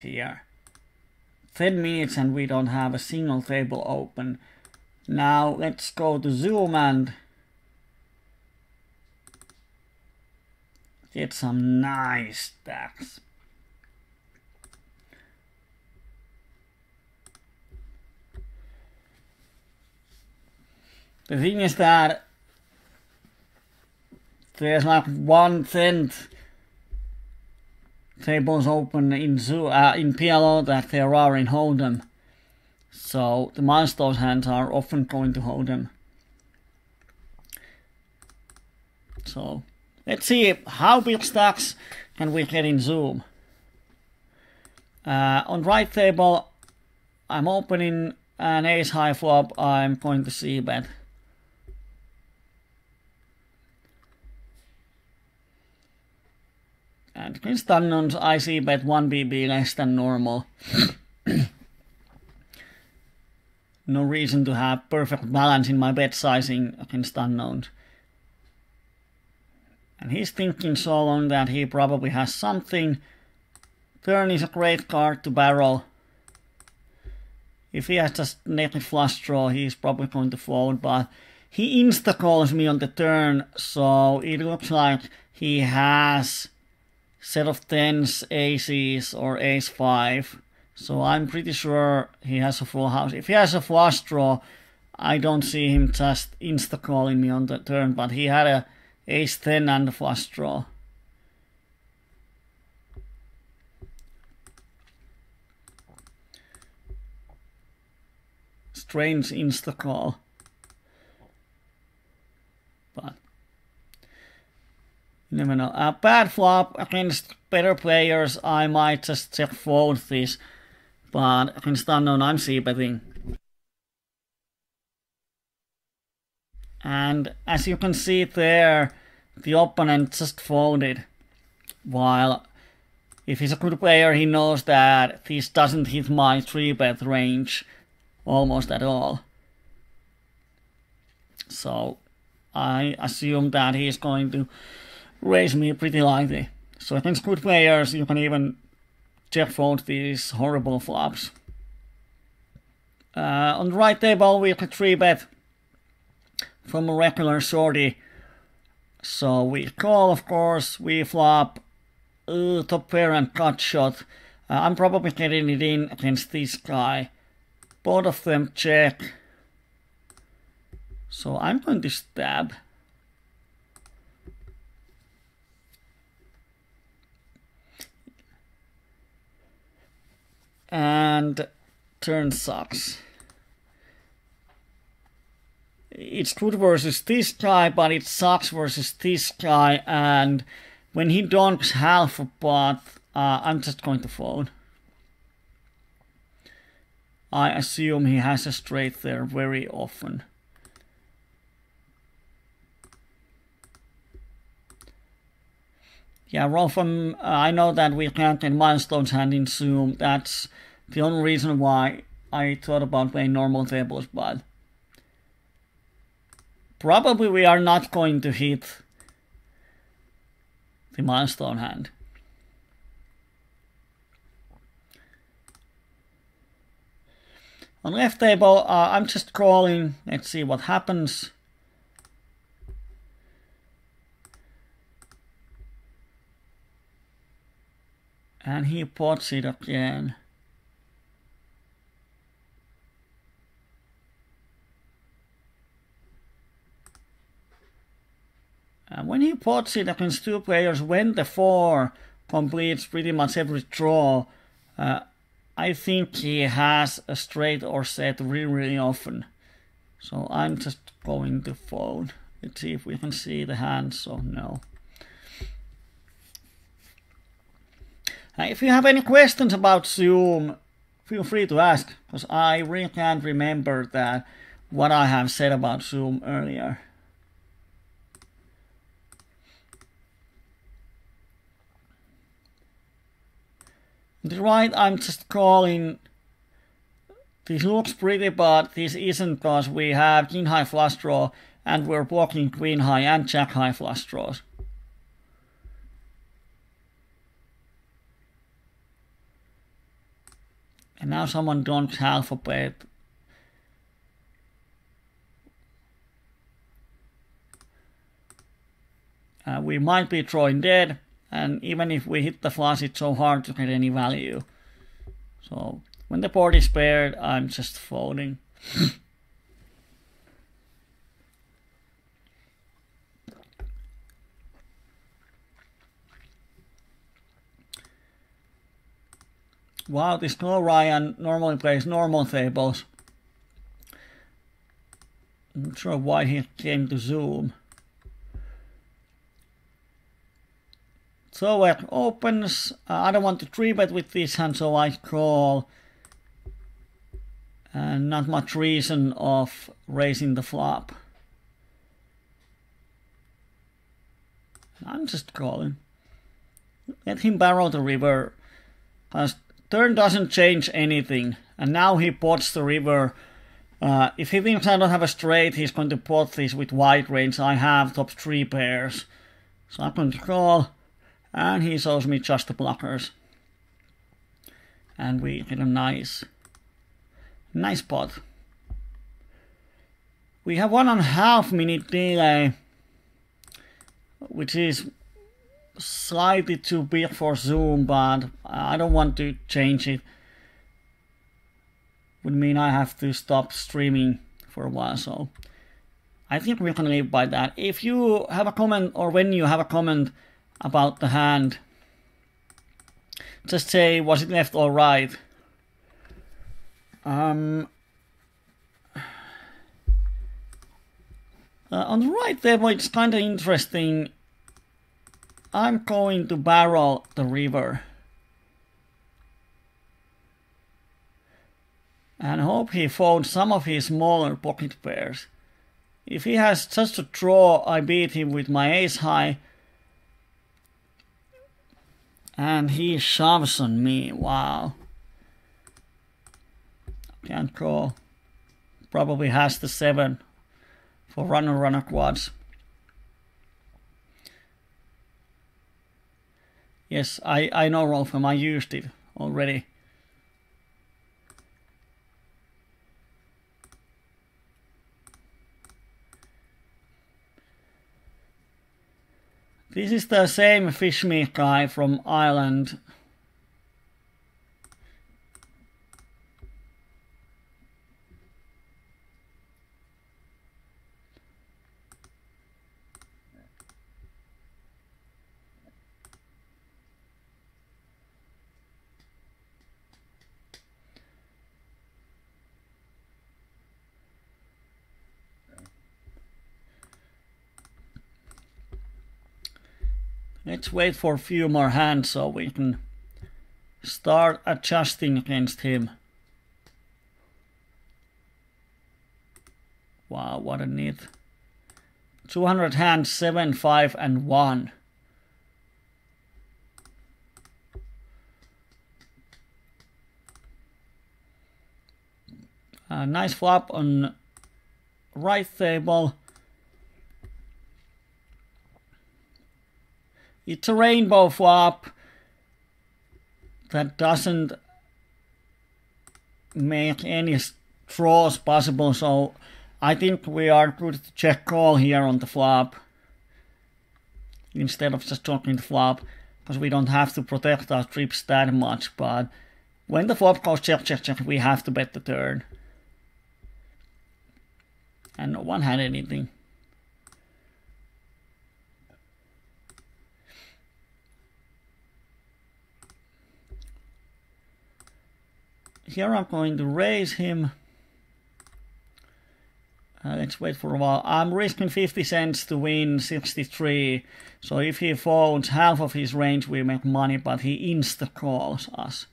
here. 10 minutes and we don't have a single table open. Now let's go to Zoom and get some nice stacks. The thing is that there's like 1/10 tables open in PLO that there are in Hold'em. So the milestone hands are often going to Hold'em. So let's see how big stacks can we get in Zoom. On right table, I'm opening an ace high flop. I'm going to see bet. And against unknowns, I see bet 1 BB less than normal. No reason to have perfect balance in my bet sizing against unknowns. And he's thinking so long that he probably has something. Turn is a great card to barrel. If he has just naked flush draw, he's probably going to fold, but he insta-calls me on the turn, so it looks like he has set of 10s, aces, or ace 5. So I'm pretty sure he has a full house. If he has a flush draw, I don't see him just insta-calling me on the turn, but he had a ace 10 and a flush draw. Strange insta-call. But you never know. A bad flop against better players, I might just check fold this. But against unknown, I'm c-betting. And as you can see there, the opponent just folded. While if he's a good player, he knows that this doesn't hit my 3-bet range almost at all. So I assume that he's going to raise me pretty likely. So against good players, you can even check fold these horrible flops. On the right table, we can 3-bet from a regular shorty. So we call, of course, we flop, top pair and cut shot. I'm probably getting it in against this guy. Both of them check. So I'm going to stab. And turn sucks. It's good versus this guy, but it sucks versus this guy, and when he donks half a pot, I'm just going to fold. I assume he has a straight there very often. Yeah, Rolfam, I know that we can't get milestones hand in Zoom. That's the only reason why I thought about playing normal tables, but probably we are not going to hit the milestone hand. On left table, I'm just calling. Let's see what happens. And he pots it again. And when he pots it against two players, when the 4 completes pretty much every draw, I think he has a straight or set really often. So I'm just going to fold. Let's see if we can see the hand, so no. If you have any questions about Zoom, feel free to ask, because I really can't remember that what I have said about Zoom earlier. On the right, I'm just calling. This looks pretty, but this isn't, because we have king high flush draw and we're blocking queen high and jack high flush draws. And now someone donks alphabet. We might be drawing dead, and even if we hit the flush, it's so hard to get any value. So when the board is paired, I'm just folding. Wow, this no Ryan normally plays normal tables. I'm not sure why he came to Zoom. So it opens. I don't want to 3-bet with this hand, so I call. And not much reason of raising the flop. I'm just calling. Let him barrel the river. Turn doesn't change anything. And now he pots the river. If he thinks I don't have a straight, he's going to pot this with wide range. I have top 3 pairs. So I'm going to call. And he shows me just the blockers. And we get a nice pot. We have 1.5 minute delay, which is slightly too big for Zoom, but I don't want to change it. Would mean I have to stop streaming for a while, so I think we can live by that. If you have a comment, or when you have a comment about the hand, just say, was it left or right? On the right table, it's kind of interesting. I'm going to barrel the river. And hope he folds some of his smaller pocket pairs. If he has just a draw, I beat him with my ace high. And he shoves on me, wow. Can't call. Probably has the 7 for runner quads. Yes, I know Rolfam, I used it already. This is the same fish meat guy from Ireland. Let's wait for a few more hands so we can start adjusting against him. Wow, what a neat. 200 hands, 7, 5, and 1. Nice flop on right table. It's a rainbow flop that doesn't make any draws possible, so I think we are good to check call here on the flop instead of just talking the flop, because we don't have to protect our trips that much, but when the flop goes check, check, check, we have to bet the turn. And no one had anything. Here I'm going to raise him. Let's wait for a while. I'm risking 50 cents to win 63. So if he folds half of his range, we make money, but he insta-calls us.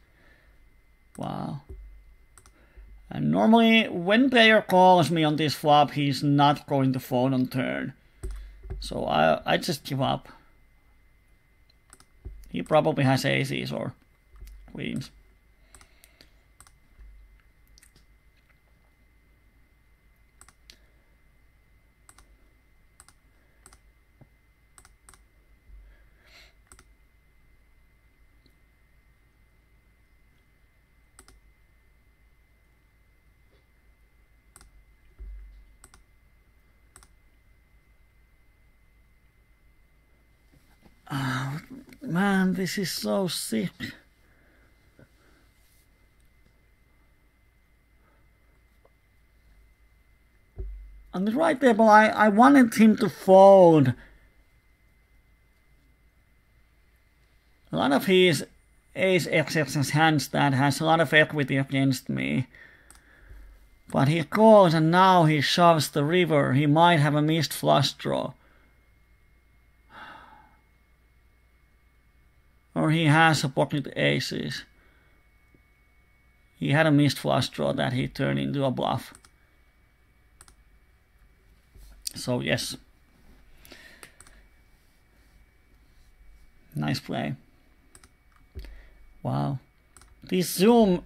Wow. And normally, when player calls me on this flop, he's not going to fold on turn. So I just give up. He probably has aces or queens. Man, this is so sick. On the right table, I wanted him to fold. A lot of his ace XX's hands that has a lot of equity against me. But he calls and now he shoves the river. He might have a missed flush draw. Or he has a pocket aces. He had a missed flush draw that he turned into a bluff. So yes. Nice play. Wow. This Zoom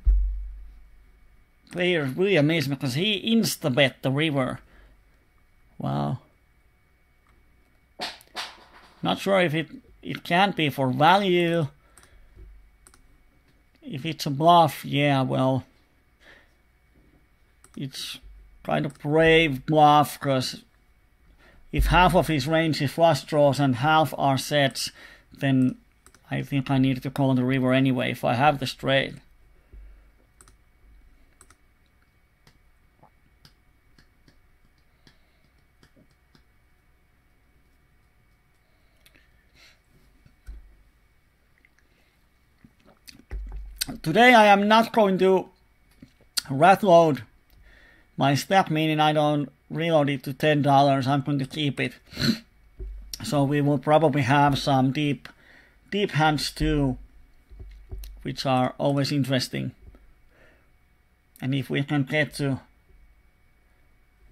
player really amazed me because he insta-bet the river. Wow. Not sure if it can be for value. If it's a bluff, yeah, well, it's kind of brave bluff because if half of his range is flush draws and half are sets, then I think I need to call the river anyway if I have the straight. Today I am not going to rat load my stack, meaning I don't reload it to $10. I'm going to keep it. So we will probably have some deep hands too, which are always interesting. And if we can get to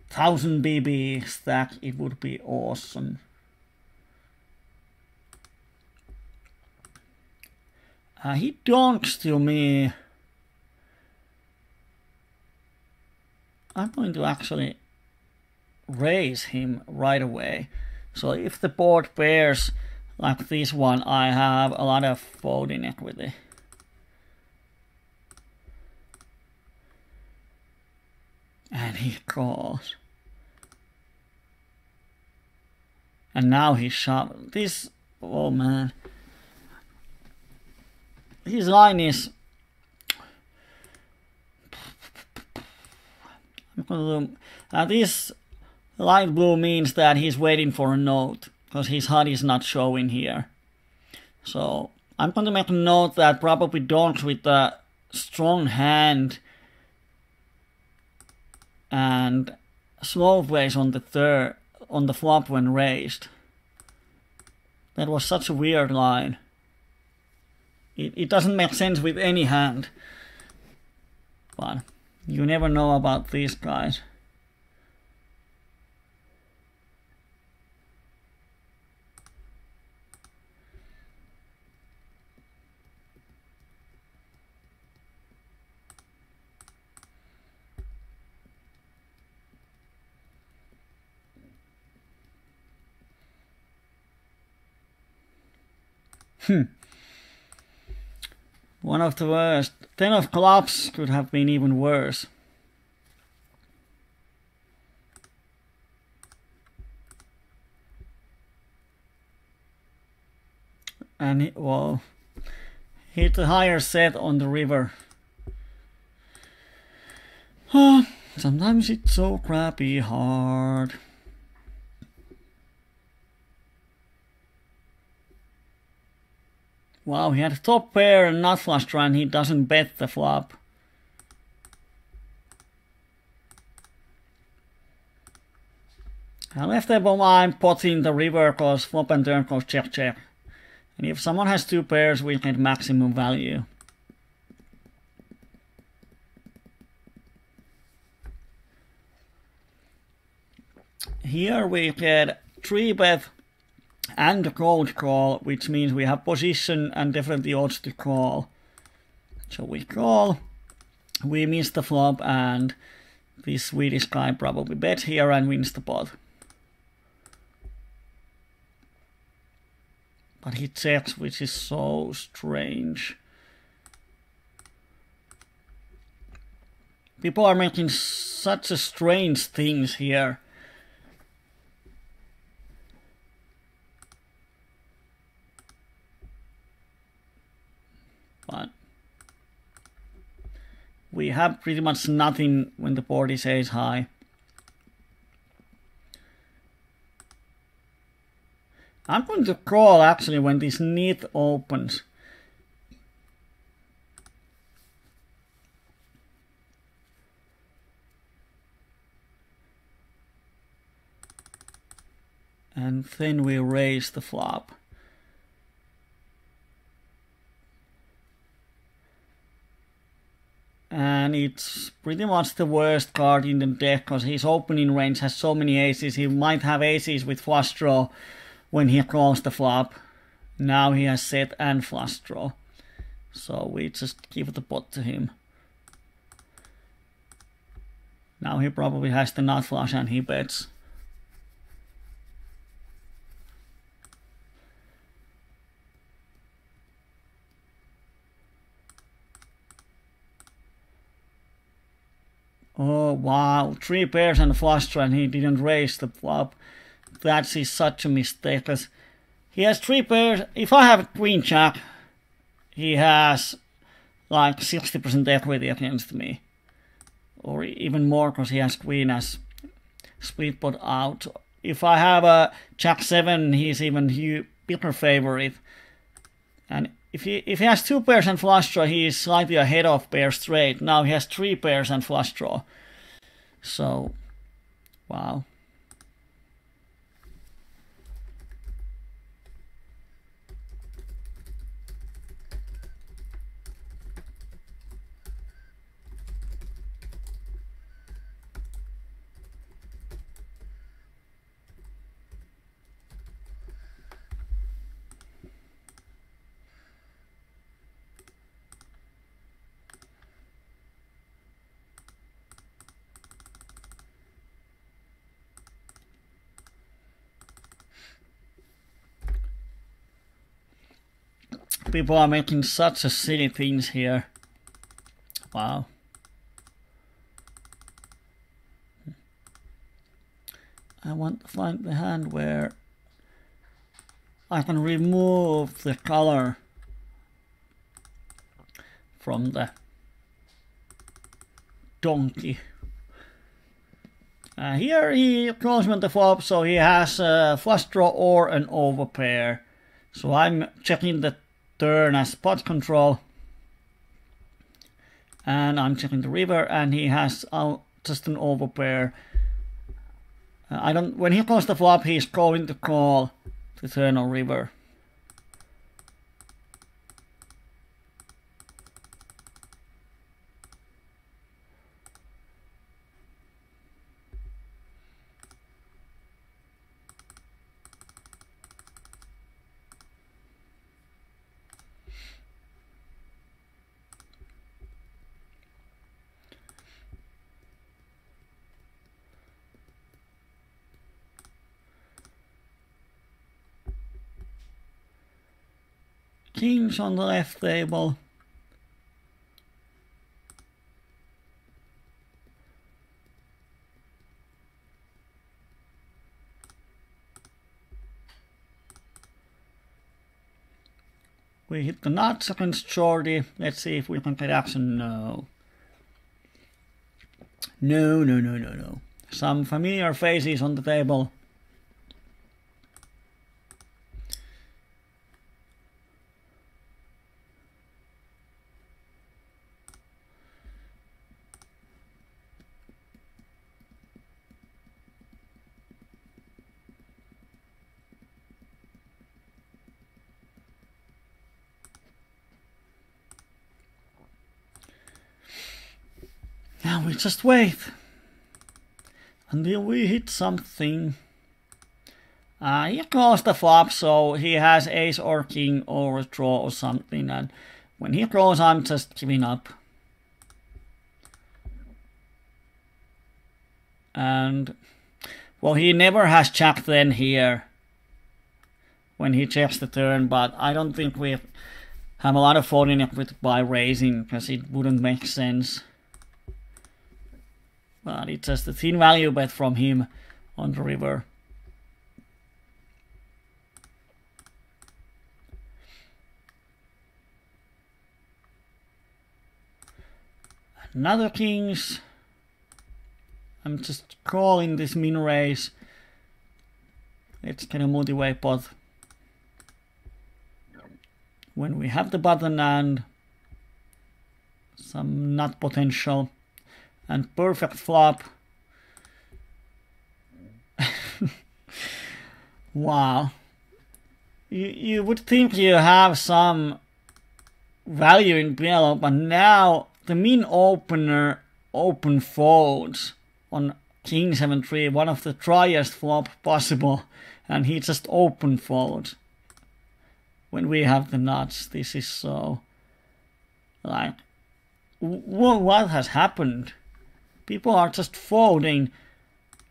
1000 BB stack, it would be awesome. He donks to me. I'm going to actually raise him right away. So if the board pairs like this one, I have a lot of folding equity. And he calls. And now he's shoved. This, oh man. His line is... this light blue means that he's waiting for a note, because his HUD is not showing here. So I'm going to make a note that probably donks with a strong hand and slow plays on the flop when raised. That was such a weird line. It doesn't make sense with any hand. But you never know about these guys. One of the worst. 10 of clubs could have been even worse. And it will hit the higher set on the river. Sometimes it's so crappy hard. Wow, he had a top pair and nut flush draw and he doesn't bet the flop. I left table I'm potting the river cause flop and turn goes check check. And if someone has two pairs, we get maximum value. Here we get 3-bet and a cold call, which means we have position and definitely odds to call. So we call, we miss the flop, and this Swedish guy probably bets here and wins the pot. But he checks, which is so strange. People are making such a strange things here. we have pretty much nothing when the board is ace high. I'm going to call actually when this nith opens. And then we raise the flop. And it's pretty much the worst card in the deck because his opening range has so many aces. He might have aces with flush draw when he calls the flop. Now he has set and flush draw. So we just give the pot to him. Now he probably has the nut flush and he bets. Oh wow, 3 pairs and a flush draw and he didn't raise the flop. That is such a mistake. Cause he has 3 pairs. If I have queen jack, he has like 60% equity against me. Or even more because he has queen as split pot out. If I have a jack 7, he's even bigger favorite. And if he has 2 pairs and flush draw, he is slightly ahead of pair straight. Now he has 3 pairs and flush draw. So, wow. People are making such a silly things here. Wow. I want to find the hand where I can remove the color from the donkey. Here he calls me on the flop, so he has a flush draw or an overpair. So I'm checking the turn as pot control. And I'm checking the river, and he has just an overpair. When he calls the flop, he's going to call the turn on river. Kings on the left table. We hit the nuts against Jordy. Let's see if we can get action. No. No. Some familiar faces on the table. Now we just wait until we hit something. He calls the flop, so he has ace or king or draw or something, and when he calls, I'm just giving up. And well, he never has jack then here when he checks the turn, but I don't think we have a lot of folding equity by raising because it wouldn't make sense. But it's just a thin value bet from him on the river. another kings. I'm just calling this min raise. Let's get a multi-way pot. When we have the button and some nut potential and perfect flop. Wow. You would think you have some value in yellow, but now the min opener open folds on king 7-3, one of the driest flop possible, and he just open folds when we have the nuts. This is so like, what has happened? People are just folding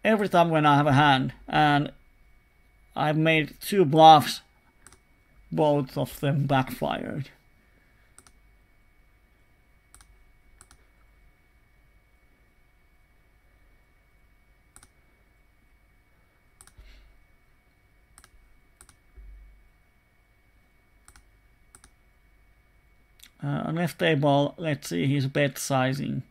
every time when I have a hand, and I've made 2 bluffs, both of them backfired. On left table, let's see his bet sizing.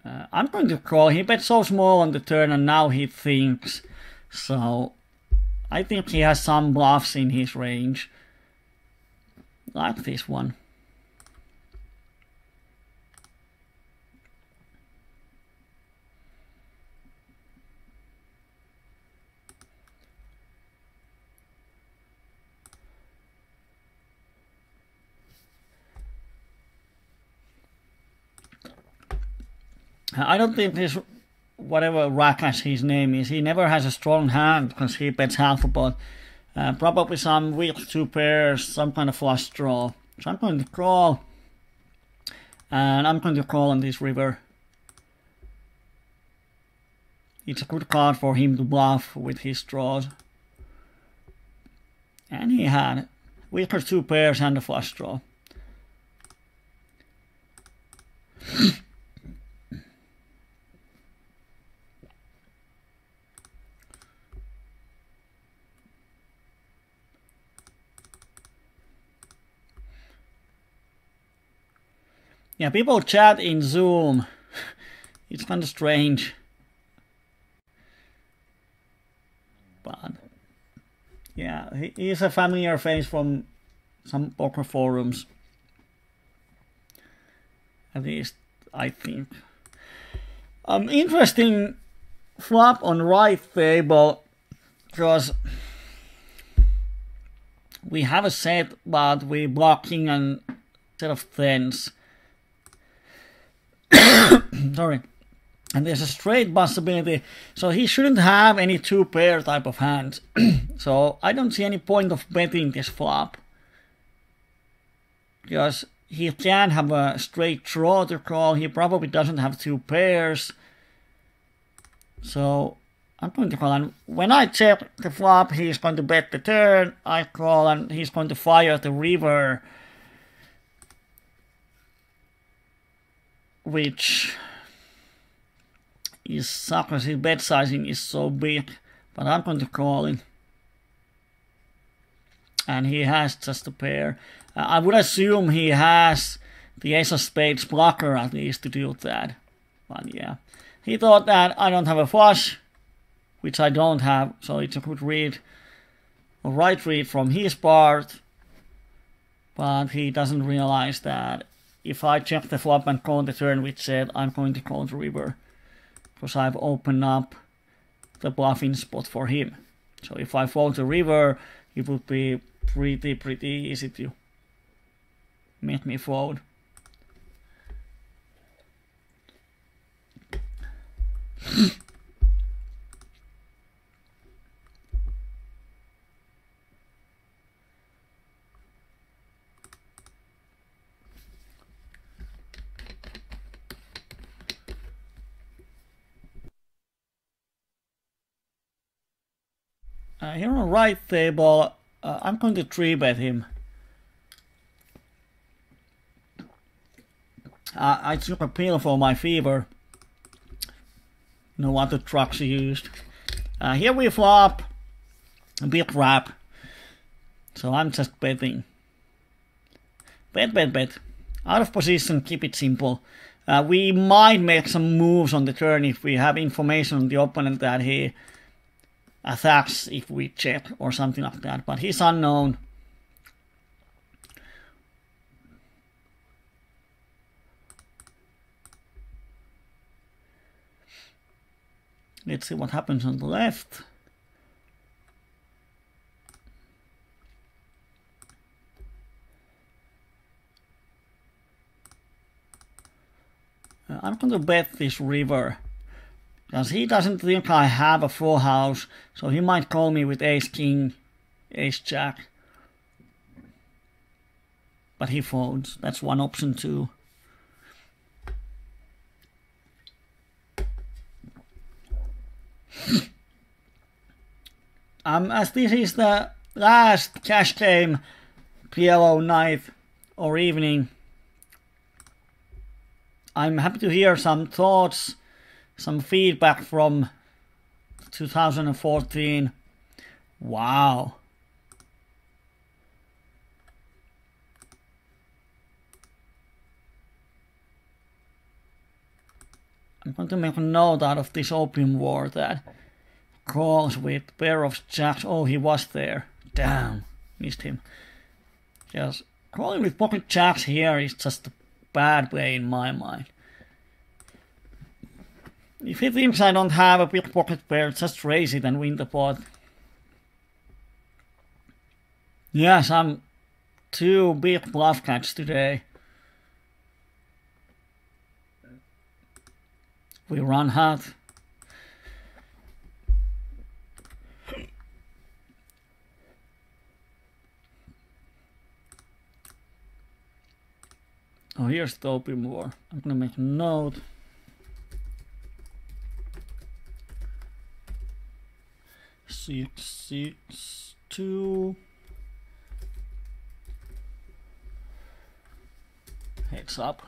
I'm going to call. He bet so small on the turn and now he thinks. So I think he has some bluffs in his range. Like this one. I don't think this, whatever Rakas his name is, he never has a strong hand because he bets half a pot. Probably some weak 2 pairs, some kind of flush draw. So I'm going to call. And I'm going to call on this river. It's a good card for him to bluff with his draws. And he had weaker 2 pairs and a flush draw. Yeah, people chat in Zoom. It's kind of strange. But yeah, he's a familiar face from some poker forums. At least, I think. Interesting flop on right table. Because we have a set, but we blocking a set of tens. Sorry. And there's a straight possibility, so he shouldn't have any 2 pair type of hands. So I don't see any point of betting this flop. Because he can have a straight draw to call, he probably doesn't have 2 pairs. So I'm going to call, and when I check the flop, he's going to bet the turn, I call, and he's going to fire the river. Which is suckers, his bet sizing is so big, but I'm going to call it. And he has just a pair. I would assume he has the ace of spades blocker at least to do that. But yeah, he thought that I don't have a flush, which I don't have, so it's a good read, a right read from his part. But he doesn't realize that if I check the flop and call the turn, which said I'm going to call the river, because I've opened up the bluffing spot for him. So if I fold the river, it would be pretty easy to make me fold. Here on right table, I'm going to 3-bet him. I took a pill for my fever. No other drugs used. Here we flop a big wrap. So I'm just betting. Bet. Out of position, keep it simple. We might make some moves on the turn if we have information on the opponent that he attacks if we check or something like that, but he's unknown. Let's see what happens on the left. I'm going to bet this river, because he doesn't think I have a full house, so he might call me with ace king, ace jack. But he folds. That's one option too. As this is the last cash game PLO night or evening, I'm happy to hear some thoughts, some feedback from 2014. Wow. I'm going to make a note out of this opium war that calls with pair of jacks. Oh, he was there. Damn, missed him. Just calling with pocket jacks here is just a bad way in my mind. If he thinks I don't have a big pocket pair, just raise it and win the pot. Yes, I'm 2 big bluff catch today. We run hot. Oh, here's the opium war. I'm gonna make a note. Six, 6, 2. Heads up.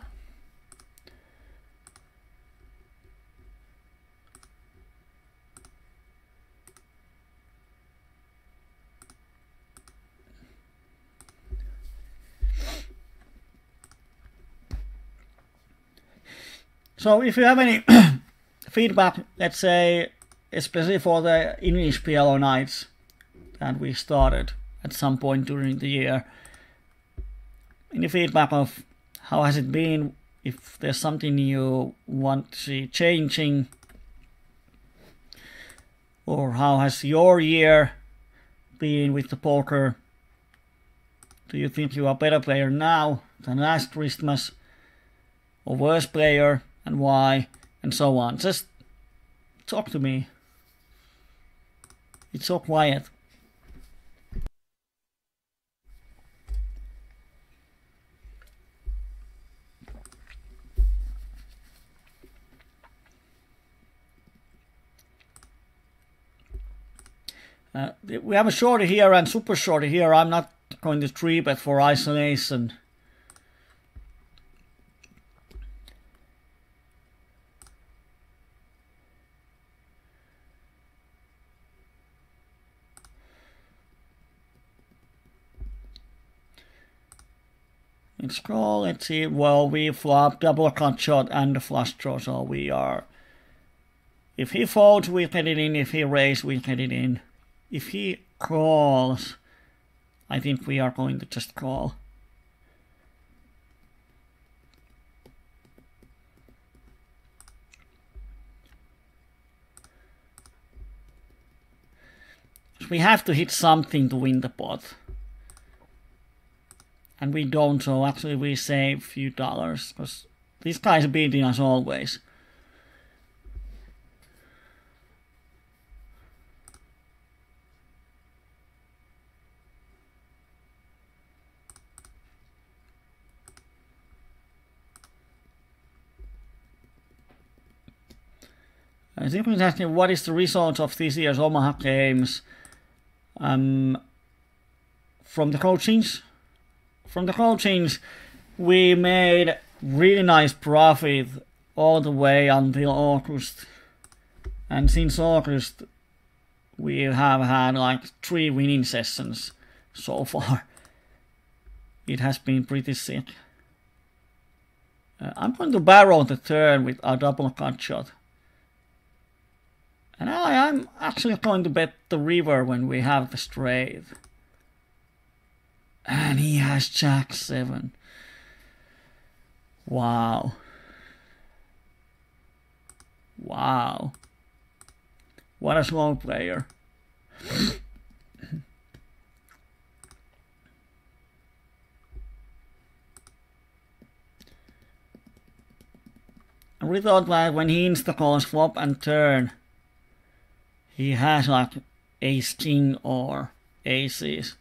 So if you have any feedback, let's say, especially for the English PLO nights that we started at some point during the year, any feedback of how has it been, if there's something you want to see changing, or how has your year been with the poker? Do you think you are a better player now than last Christmas, or worse player, and why, and so on? Just talk to me. It's so quiet. We have a shorty here and super shorty here. I'm not going to 3-bet for isolation. Let's go, let's see. Well, we flop double cut shot and the flush draw, so we are. If he folds, we get it in. If he raises, we get it in. If he calls, I think we are going to just call. We have to hit something to win the pot. And we don't, so actually we save a few dollars, because these guys are beating us always. I think we're asking what is the result of this year's Omaha games from the coachings. From the coachings, we made really nice profit all the way until August. And since August, we have had like 3 winning sessions so far. It has been pretty sick. I'm going to barrel the turn with a double cut shot. And I'm actually going to bet the river when we have the straight. And he has Jack 7. Wow. Wow. What a slow player. We thought that when he insta-calls flop and turn, he has like ace king or aces.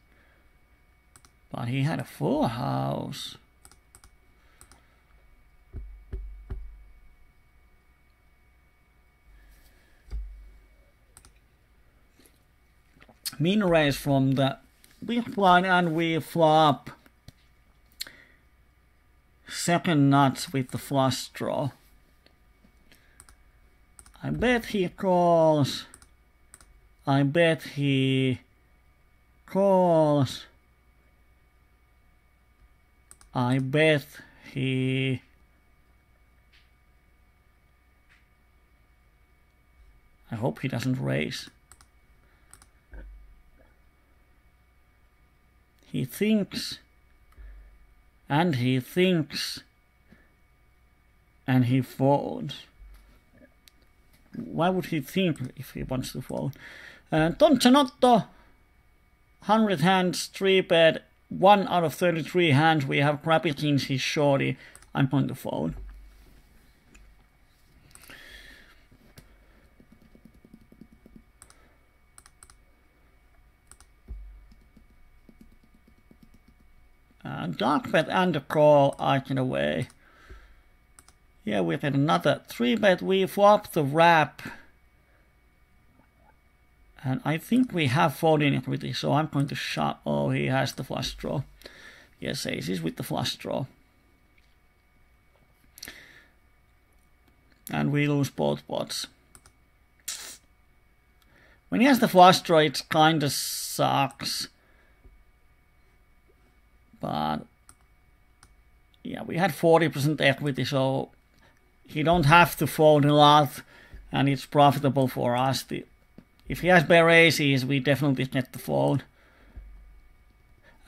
But he had a full house. Min raise from the big blind and we flop second nuts with the flush draw. I bet he calls. I bet he calls. I bet he... I hope he doesn't raise. He thinks, and he thinks, and he folds. Why would he think if he wants to fold? Don Chanotto, 100 hands, 3-bet, 1 out of 33 hands. We have crappy kings, he's shorty. I'm going to fold. Dark bet and a call, I can away. Yeah, we get another 3-bet. We flop the wrap. And I think we have folding equity, so I'm going to shut. Oh, he has the flush draw. Yes, aces with the flush draw. And we lose both pots. When he has the flush draw, it kinda sucks. But yeah, we had 40% equity, so he don't have to fold a lot, and it's profitable for us. If he has bare aces, we definitely get the fold.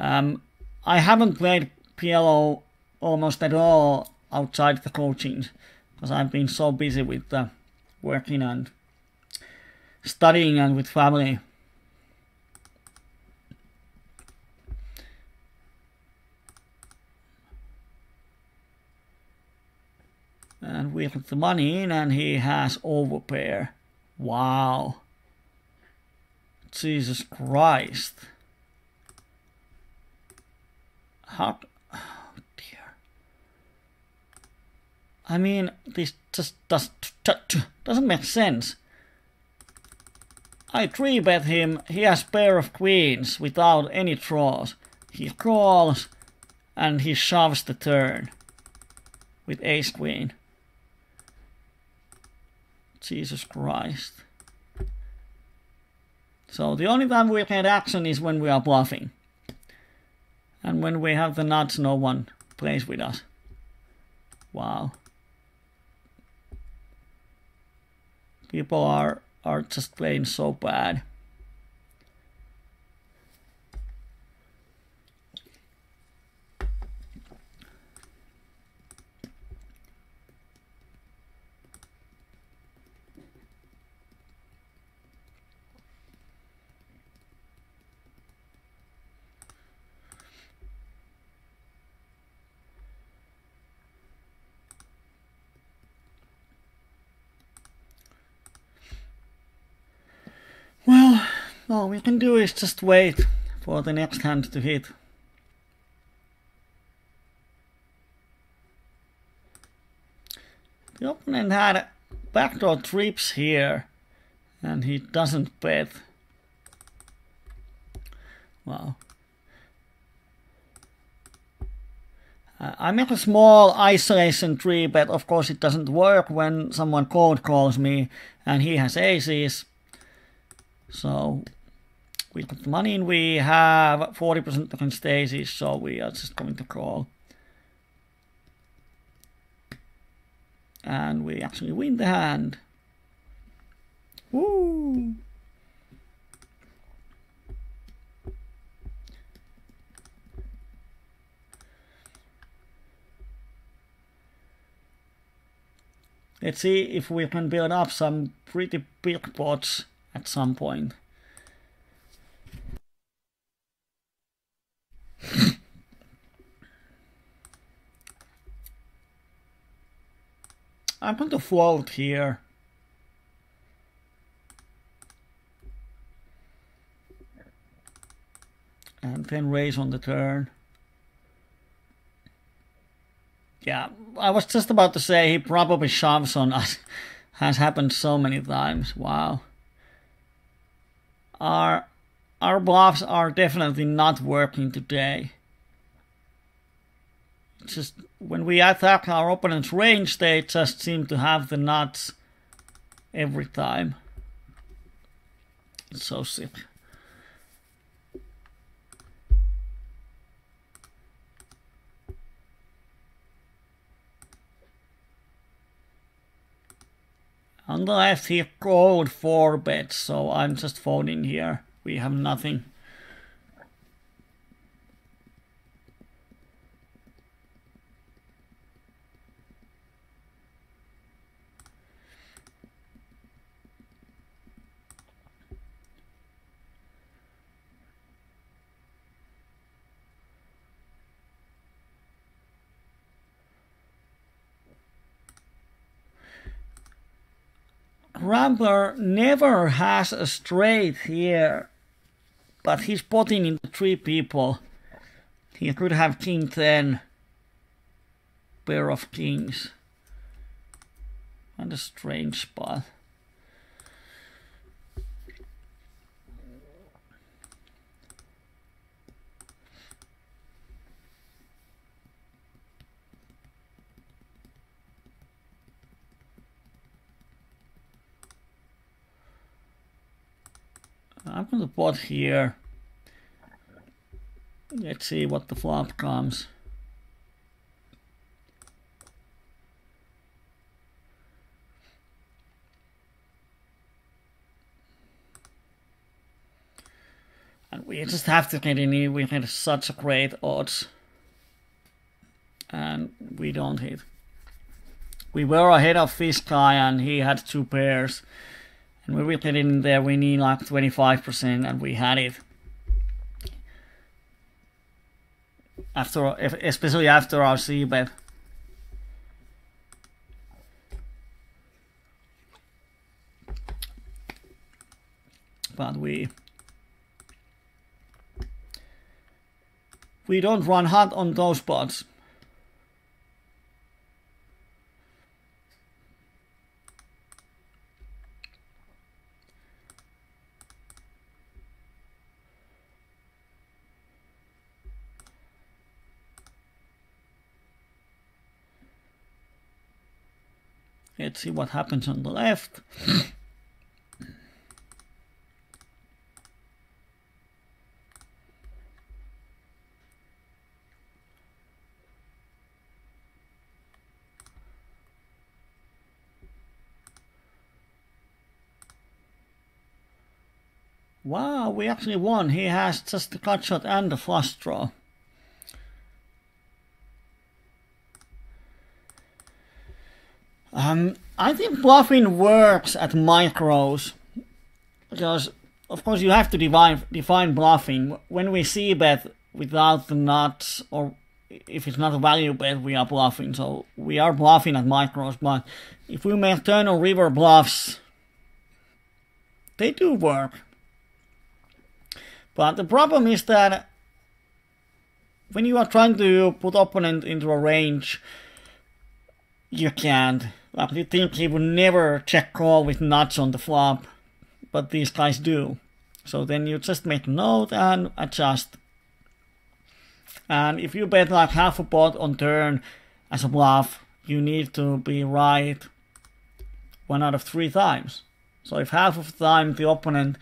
I haven't played PLO almost at all outside the coaching, because I've been so busy with working and studying and with family. And we put the money in and he has overpair. Wow. Jesus Christ. How... Oh dear. I mean, this just doesn't make sense. I 3-bet him, he has pair of queens without any draws. He calls and he shoves the turn with ace queen. Jesus Christ. So the only time we get action is when we are bluffing. And when we have the nuts, no one plays with us. Wow. People are just playing so bad. Well, all we can do is just wait for the next hand to hit. The opponent had backdoor trips here, and he doesn't bet. Wow. I make a small isolation 3-bet. Of course it doesn't work when someone cold calls me and he has aces. So we put the money in, we have 40% against aces, so we are just going to call. And we actually win the hand. Woo! Let's see if we can build up some pretty big pots at some point. I'm going to fold here. And then raise on the turn. Yeah, I was just about to say he probably shoves on us. Has happened so many times. Wow. Our bluffs are definitely not working today. It's just when we attack our opponent's range, they just seem to have the nuts every time. It's so sick. On the left he called 4 bets, so I'm just folding here. We have nothing. Rambler never has a straight here, but he's potting into 3 people. He could have king 10, pair of kings. And a strange spot. I'm going to pot here. Let's see what the flop comes. And we just have to get in here. We had such a great odds. And we don't hit. We were ahead of this guy and he had 2 pairs. And when we get in there, we need like 25%, and we had it. Especially after our c-bet. But we don't run hot on those spots. Let's see what happens on the left. Wow, we actually won. He has just the cut shot and the flush draw. I think bluffing works at micros because, of course, you have to define bluffing. When we see bet without the nuts, or if it's not a value bet, we are bluffing. So we are bluffing at micros, but if we make turn or river bluffs, they do work. But the problem is that when you are trying to put opponent into a range, you can't. Like, you think he would never check call with nuts on the flop, but these guys do. So then you just make a note and adjust. And if you bet like half a pot on turn as a bluff, you need to be right 1 out of 3 times. So if half of the time the opponent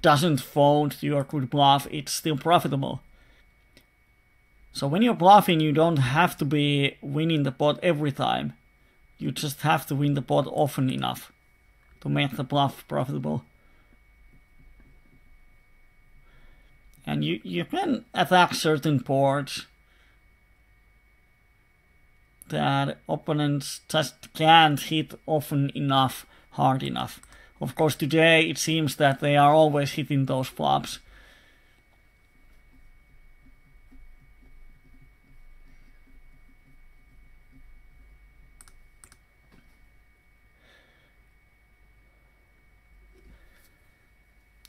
doesn't fold your good bluff, it's still profitable. So when you're bluffing, you don't have to be winning the pot every time. You just have to win the pot often enough to make the bluff profitable. And you can attack certain boards that opponents just can't hit often enough, hard enough. Of course, today it seems that they are always hitting those flops.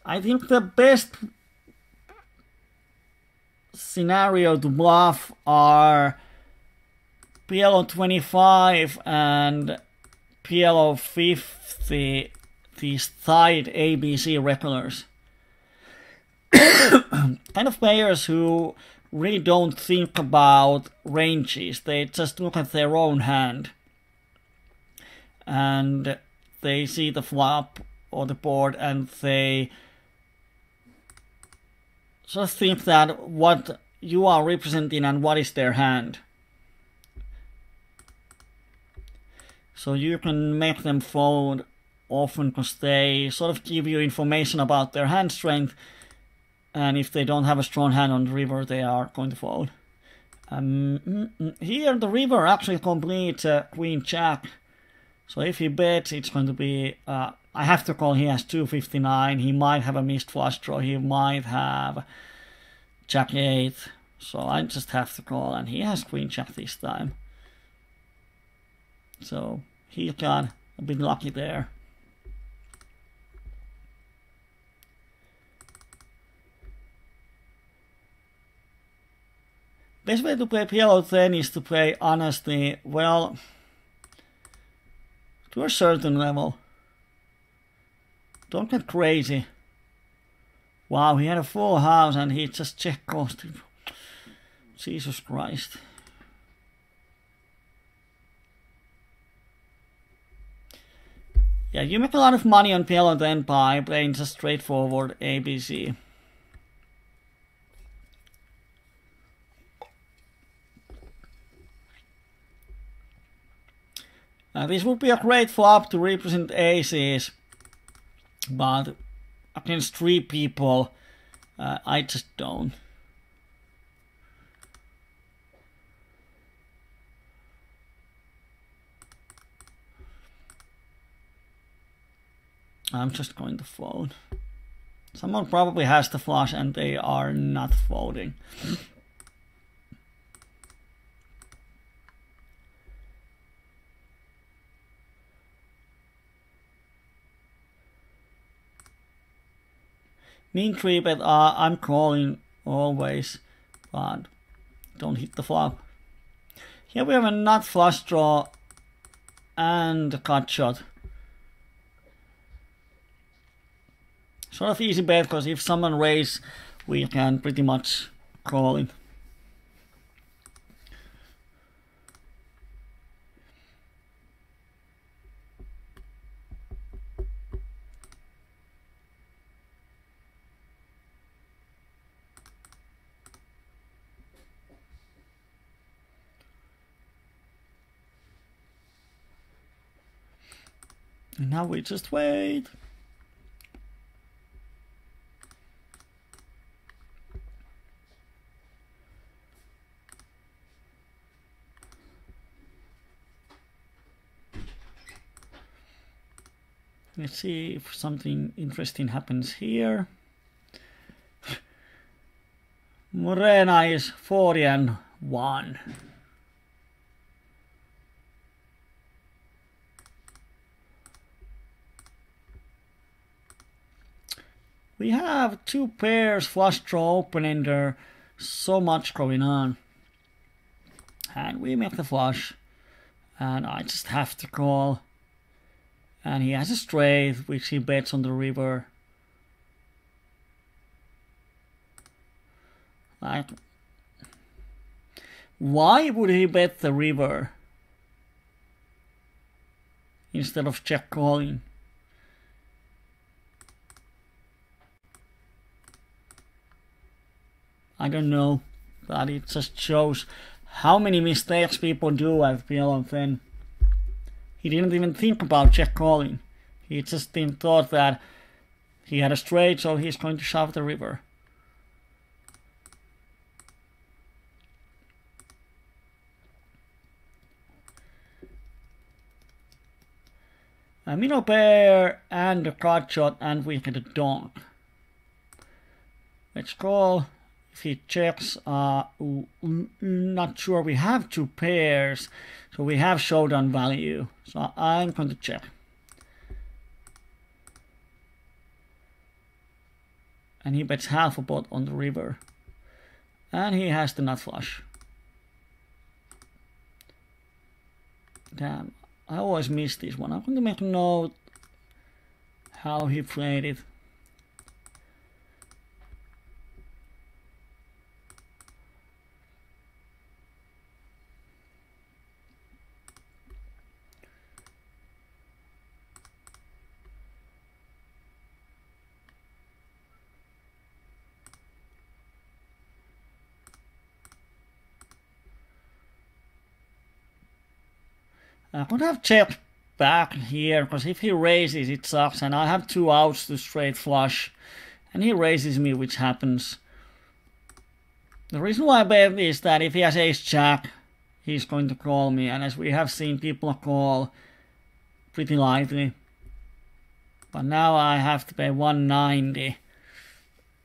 I think the best scenario to bluff are PLO 25 and PLO 50, these tied ABC regulars. Kind of players who really don't think about ranges, they just look at their own hand. And they see the flop or the board and they sort of think that what you are representing and what is their hand. So you can make them fold often because they sort of give you information about their hand strength, and if they don't have a strong hand on the river, they are going to fold. Here the river actually completes Queen Jack, so if he bets, it's going to be I have to call. He has 259. He might have a missed flush draw. He might have Jack 8. So I just have to call, and he has Queen Jack this time. So he got a bit lucky there. Best way to play PLO 10 is to play honestly, well, to a certain level. Don't get crazy. Wow, he had a full house and he just check costed. Jesus Christ. Yeah, you make a lot of money on PLO 10 by playing just straightforward ABC. This would be a great flop to represent aces, but against 3 people, I just don't. I'm just going to fold. Someone probably has the flush and they are not folding. Mean 3-bet, I'm calling always, but don't hit the flop. Here we have a nut flush draw and a cut shot. Sort of easy bet, because if someone raises, we can pretty much call it. And now we just wait. Let's see if something interesting happens here. Morena is 40-1. We have 2 pairs, flush draw, open-ender, so much going on. And we make the flush, and I just have to call. And he has a straight, which he bets on the river. Like, why would he bet the river instead of check calling? I don't know, but it just shows how many mistakes people do at PLO 10. He didn't even think about check calling. He just thought that he had a straight, so he's going to shove the river. A minnow pair and a card shot, and we get a donk. Let's call. If he checks, not sure. We have 2 pairs, so we have showdown value. So I'm going to check. And he bets half a pot on the river. And he has the nut flush. Damn, I always miss this one. I'm going to make a note how he played it. I could have checked back here, because if he raises it sucks, and I have 2 outs to straight flush, and he raises me, which happens. The reason why I bet is that if he has ace jack, he's going to call me, and as we have seen, people call pretty lightly. But now I have to pay 190,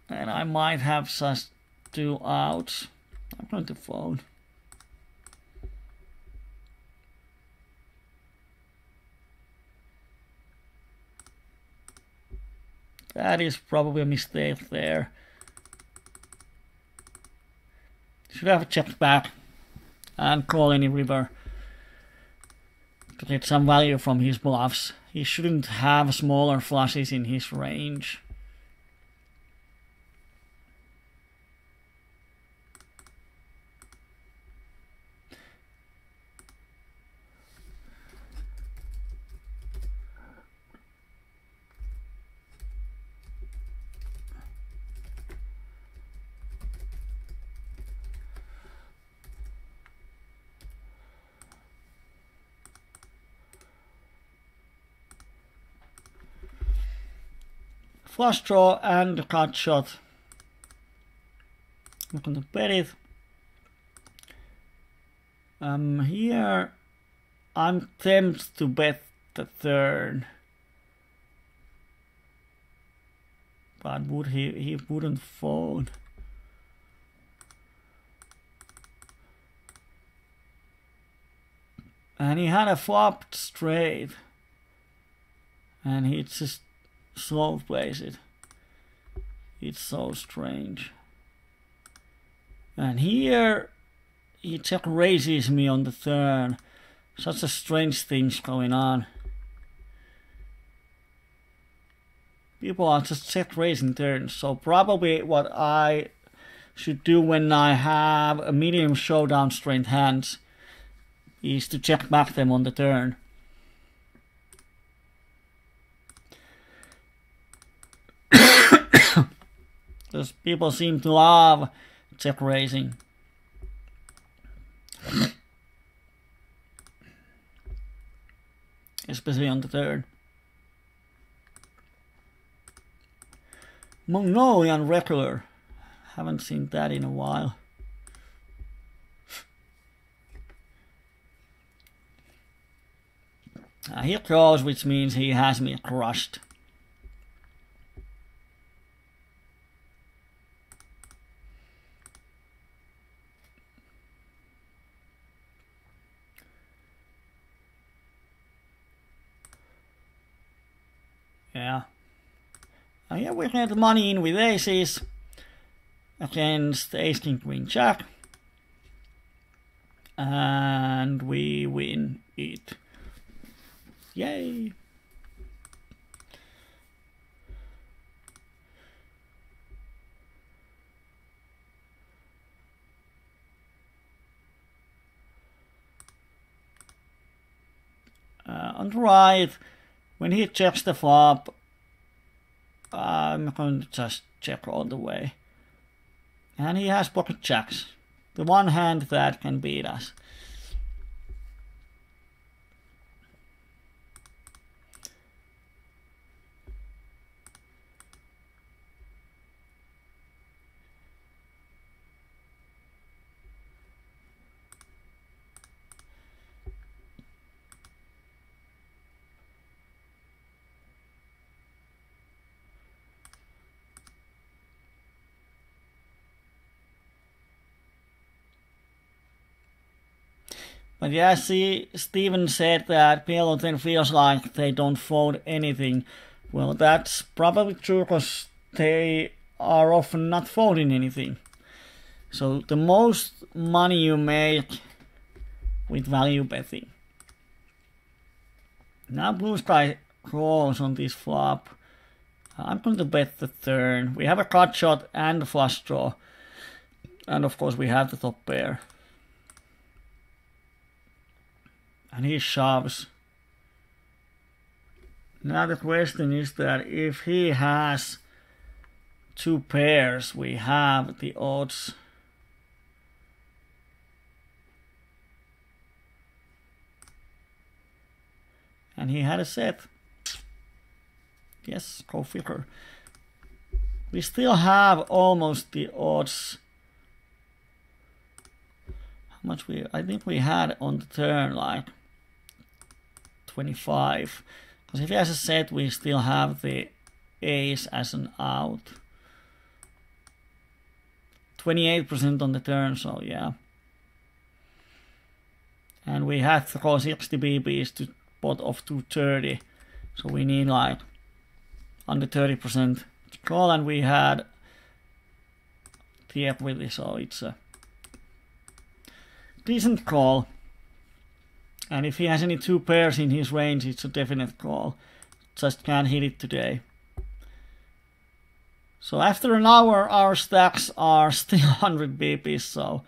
and I might have just 2 outs. I'm going to fold. That is probably a mistake there. Should have checked back and call any river to get some value from his bluffs. He shouldn't have smaller flushes in his range. Flush draw and a cut shot. I'm going to bet it. Here I'm tempted to bet the turn, but would he wouldn't fold. And he had a flopped straight, and he just slow plays it. It's so strange. And here he check raises me on the turn. Such a strange things going on. People are just check raising turns. So probably what I should do when I have a medium showdown straight hands is to check back them on the turn. Because people seem to love check raising. Especially on the turn. Mongolian regular. Haven't seen that in a while. Here goes, which means he has me crushed. Yeah. Here we get money in with aces against ace king queen jack, and we win it. Yay! On the right, when he checks the flop, I'm going to just check all the way. And he has pocket jacks. The one hand that can beat us. But yeah, see, Steven said that PLO 10 feels like they don't fold anything. Well, that's probably true because they are often not folding anything. So the most money you make with value betting. Now Blue Sky calls on this flop. I'm going to bet the turn. We have a cut shot and a flush draw. And of course we have the top pair. And he shoves. Now the question is that if he has two pairs, we have the odds. And he had a set. Yes, go figure. We still have almost the odds. How much I think we had on the turn like 25. Because if he has a set, we still have the ace as an out. 28% on the turn, so yeah. And we had to go 60 BBs to pot of 230. So we need like under 30% to call, and we had the equity, so it's a decent call. And if he has any two pairs in his range, it's a definite call. Just can't hit it today. So after an hour, our stacks are still 100 BPs, so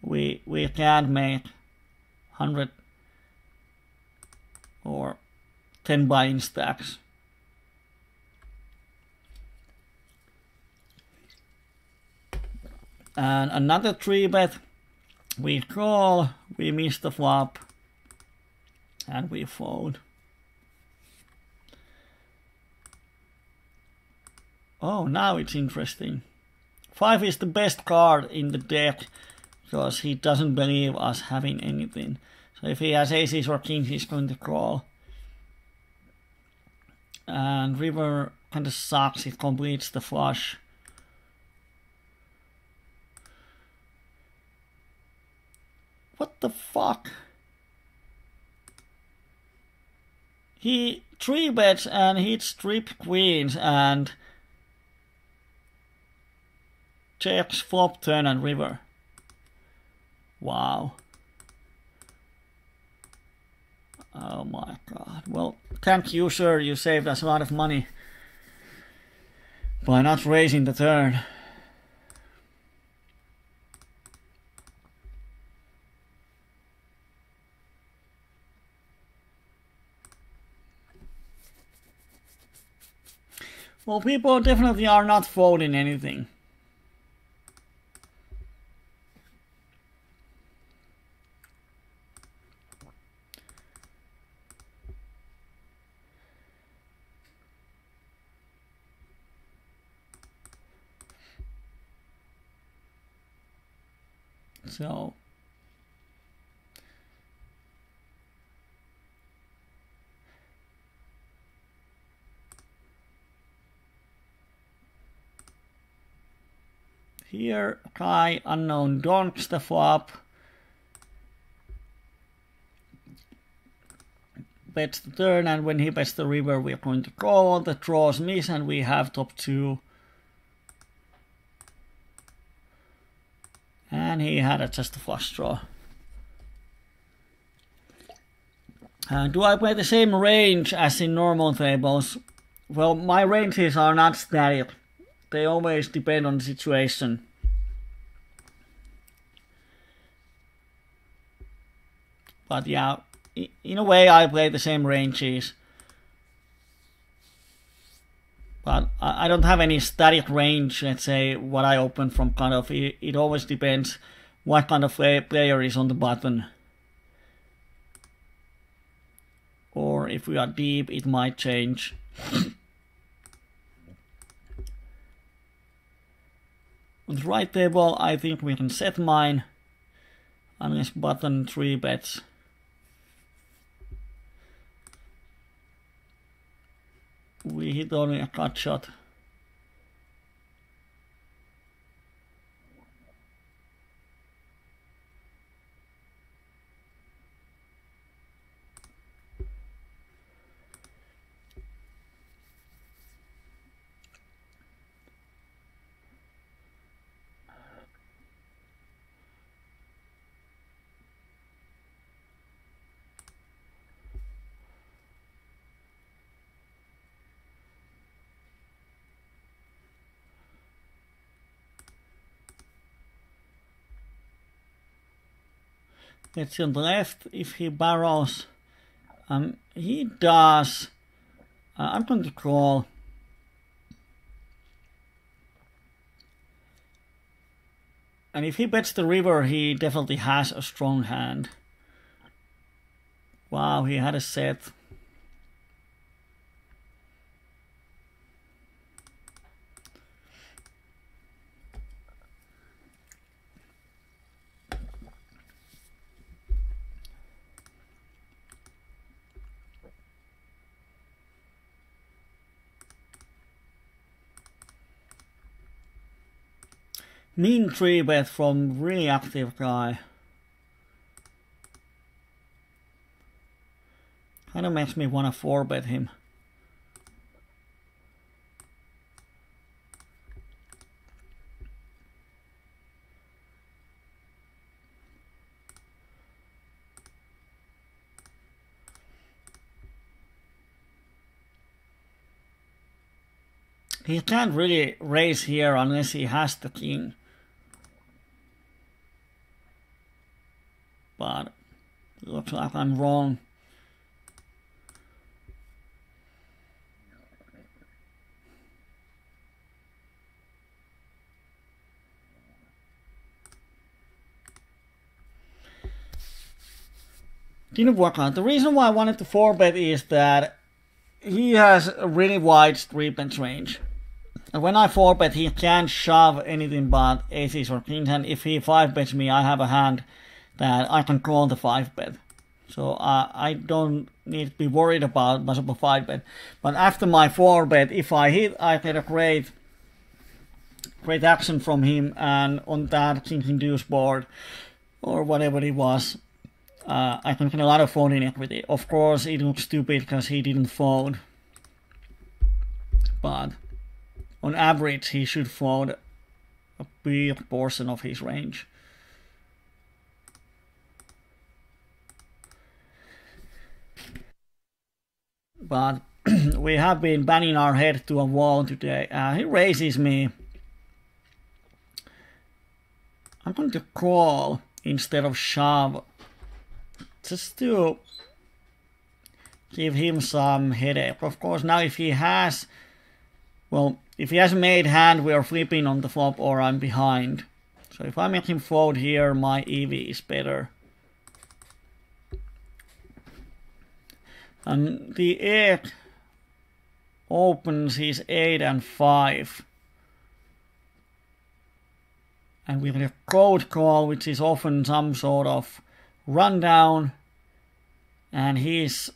we can't make 100 or 10 buy-in stacks. And another 3-bet. We call, we miss the flop, and we fold. Oh, now it's interesting. 5 is the best card in the deck because he doesn't believe us having anything. So if he has aces or kings, he's going to call. And river kind of sucks, it completes the flush. What the fuck? He 3-bets and hits trip queens and checks flop, turn and river. Wow. Oh my god. Well, thank you, sir. You saved us a lot of money by not raising the turn. Well, people definitely are not folding anything. So here Kai unknown donks the flop, bets the turn, and when he bets the river we're going to call. The draws miss and we have top 2. And he had just a flush draw. Do I play the same range as in normal tables? Well, my ranges are not static. They always depend on the situation. But yeah, in a way I play the same ranges. But I don't have any static range, let's say, what I open from kind of. It always depends what kind of player is on the button. Or if we are deep, it might change. On the right table, I think we can set mine. Unless button 3-bets. We hit only a cut shot. Let's see on the left if he barrels. He does. I'm going to call. And if he bets the river, he definitely has a strong hand. Wow, he had a set. Mean 3-bet from really active guy. Kinda makes me wanna 4-bet him. He can't really raise here unless he has the king. But it looks like I'm wrong. Didn't work out. The reason why I wanted to 4-bet is that he has a really wide 3-bet range. And when I 4-bet, he can't shove anything but aces or kings, and if he 5-bets me, I have a hand that I can call the 5-bet. So I don't need to be worried about possible 5-bet. But after my 4-bet, if I hit, I get a great action from him, and on that king-deuce board, or whatever it was, I can get a lot of folding equity. Of course, it looks stupid because he didn't fold. But on average, he should fold a big portion of his range. But we have been banging our head to a wall today. He raises me. I'm going to call instead of shove, just to give him some headache. Of course, now if he has, well, if he has made hand, we are flipping on the flop or I'm behind. So if I make him fold here, my EV is better. And the 8 opens his 8 and 5. And we have a cold call, which is often some sort of rundown. And his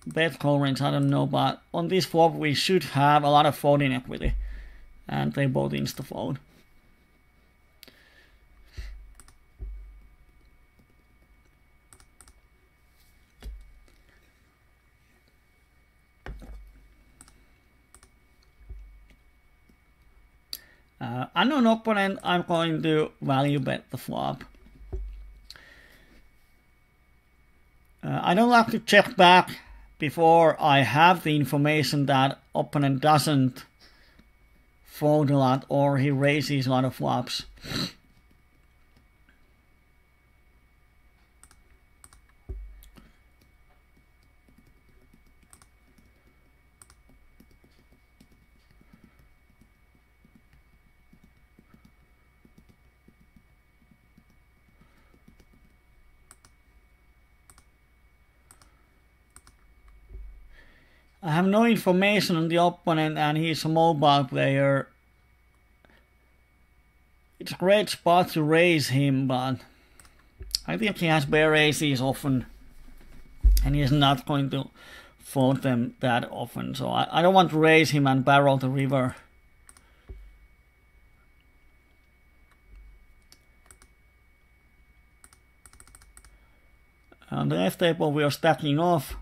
bet call range, I don't know, but on this flop we should have a lot of folding equity. And they both insta fold. Unknown opponent, I'm going to value bet the flop. I don't like to check back before I have the information that opponent doesn't fold a lot or he raises a lot of flops. I have no information on the opponent and he's a mobile player. It's a great spot to raise him, but I think he has bare aces often and he's not going to fold them that often. So I don't want to raise him and barrel the river. On the left table we are stacking off.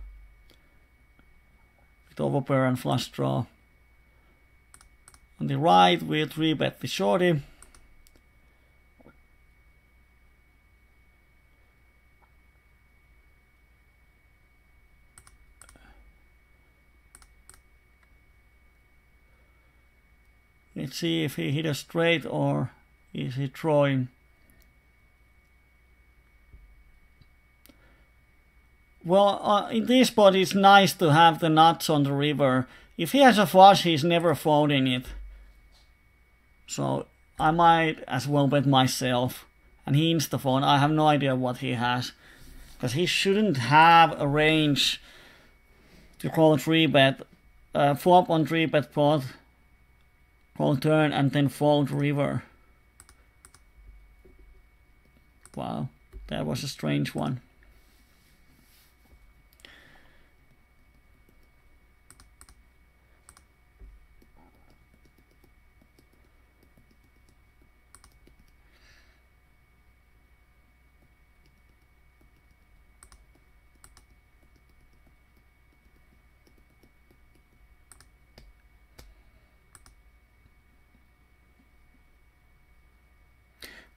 Overpair and flush draw. On the right we 3-bet the shorty. Let's see if he hit a straight or is he drawing. Well, in this spot it's nice to have the nuts on the river. If he has a flush, he's never folding it. So I might as well bet myself. And he insta-fold. I have no idea what he has. Because he shouldn't have a range to call a 3-bet. Flop on 3-bet pot. Call turn and then fold river. Wow, that was a strange one.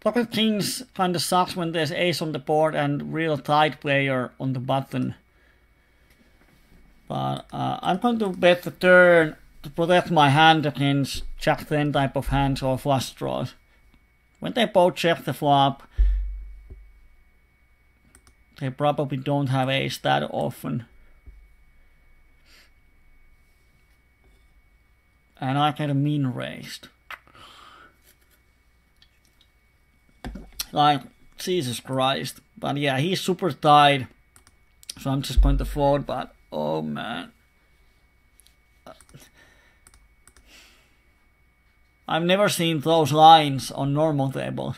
Pocket kings kinda sucks when there's ace on the board and real tight player on the button. But I'm going to bet the turn to protect my hand against Jack 10 type of hands or flush draws. When they both check the flop, they probably don't have ace that often. And I get a min raised. Like, Jesus Christ. But yeah, he's super tight. So I'm just going to fold, but oh man. I've never seen those lines on normal tables.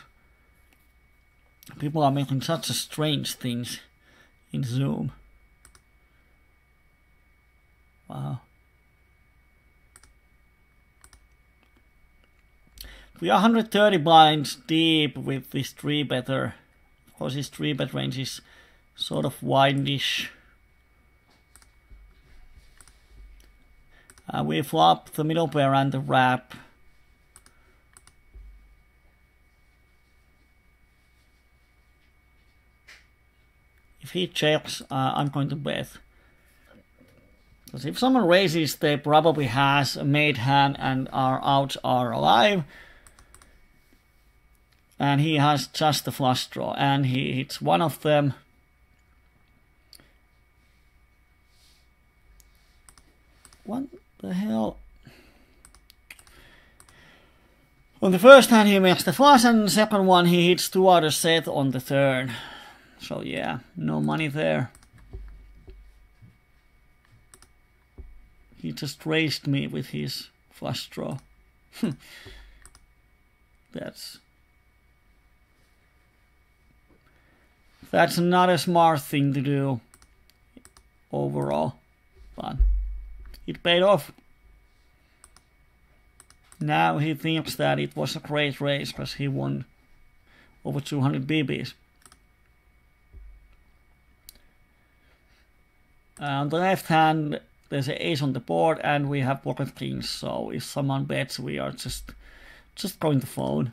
People are making such strange things in Zoom. Wow. We are 130 blinds deep with this 3-better. Of course, his 3-bet range is sort of wide-ish. We flop the middle pair and the wrap. If he checks, I'm going to bet. Because if someone raises, they probably has a made hand and our outs are alive. And he has just the flush draw, and he hits one of them. What the hell? On the first hand he makes the flush, and the second one he hits 2 out of set on the turn. So yeah, no money there. He just raised me with his flush draw. That's not a smart thing to do overall, but it paid off. Now he thinks that it was a great race because he won over 200 BBs. On the left hand, there's an ace on the board and we have pocket kings, so if someone bets, we are just going to fold.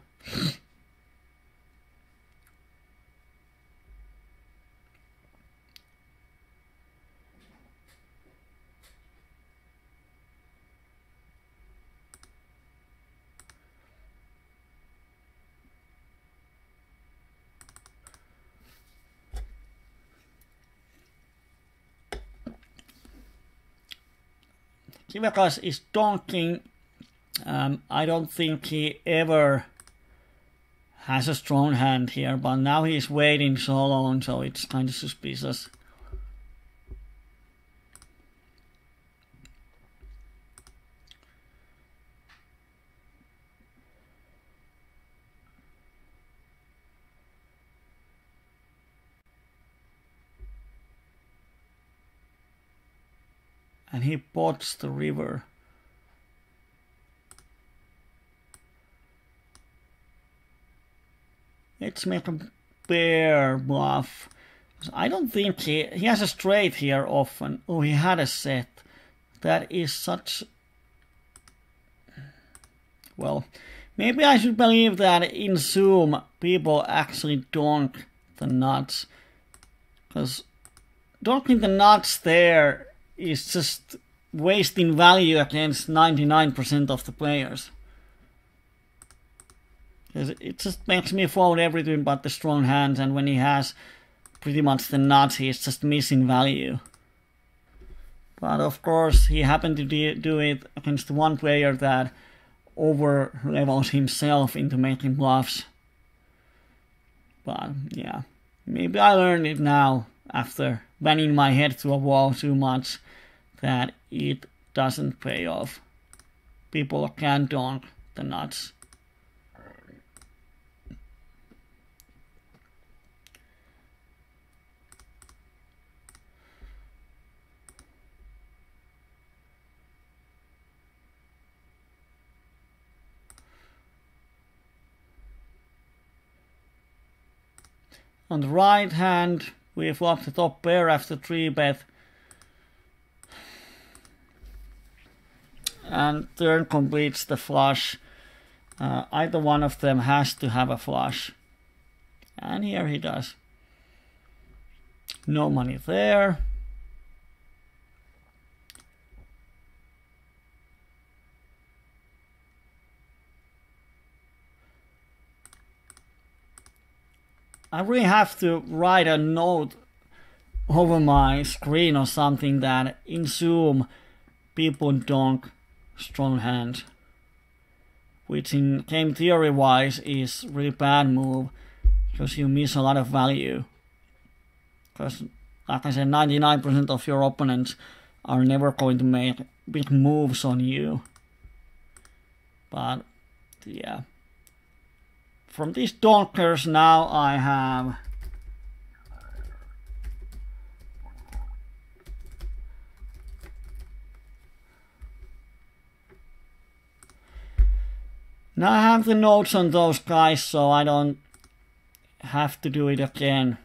Kyyberi is donking. I don't think he ever has a strong hand here, but now he's waiting so long, so it's kind of suspicious. And he pots the river. Let's make a bear bluff. I don't think he has a straight here often. Oh, he had a set. That is such... Well, maybe I should believe that in Zoom people actually donk the nuts. Because donking the nuts there is just wasting value against 99% of the players. It just makes me fold everything but the strong hands, and when he has pretty much the nuts, he's just missing value. But of course, he happened to do it against one player that over-levels himself into making bluffs. But yeah, maybe I learned it now after banging my head to a wall too much that it doesn't pay off. People can donk the nuts. On the right hand, we flop the top pair after 3-bet. And turn completes the flush. Either one of them has to have a flush. And here he does. No money there. I really have to write a note over my screen or something that in Zoom people donk strong hand, which in game theory wise is really bad move because you miss a lot of value. Because like I said, 99% of your opponents are never going to make big moves on you. But yeah. From these donkers now I have the notes on those guys, so I don't have to do it again.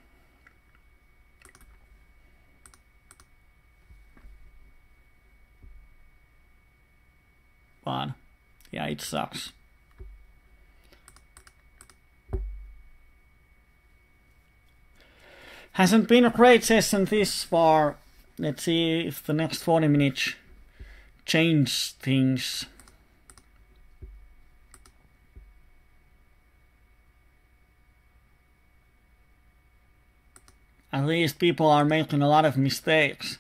But yeah, it sucks. Hasn't been a great session this far. Let's see if the next 40 minutes change things. At least people are making a lot of mistakes,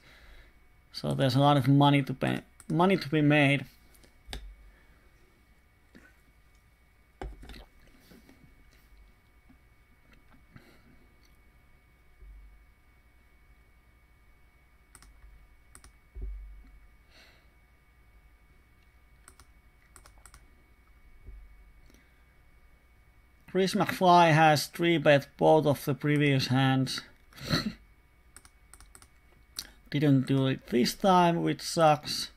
so there's a lot of money to be made. Chris McFly has 3-bet both of the previous hands. Didn't do it this time, which sucks.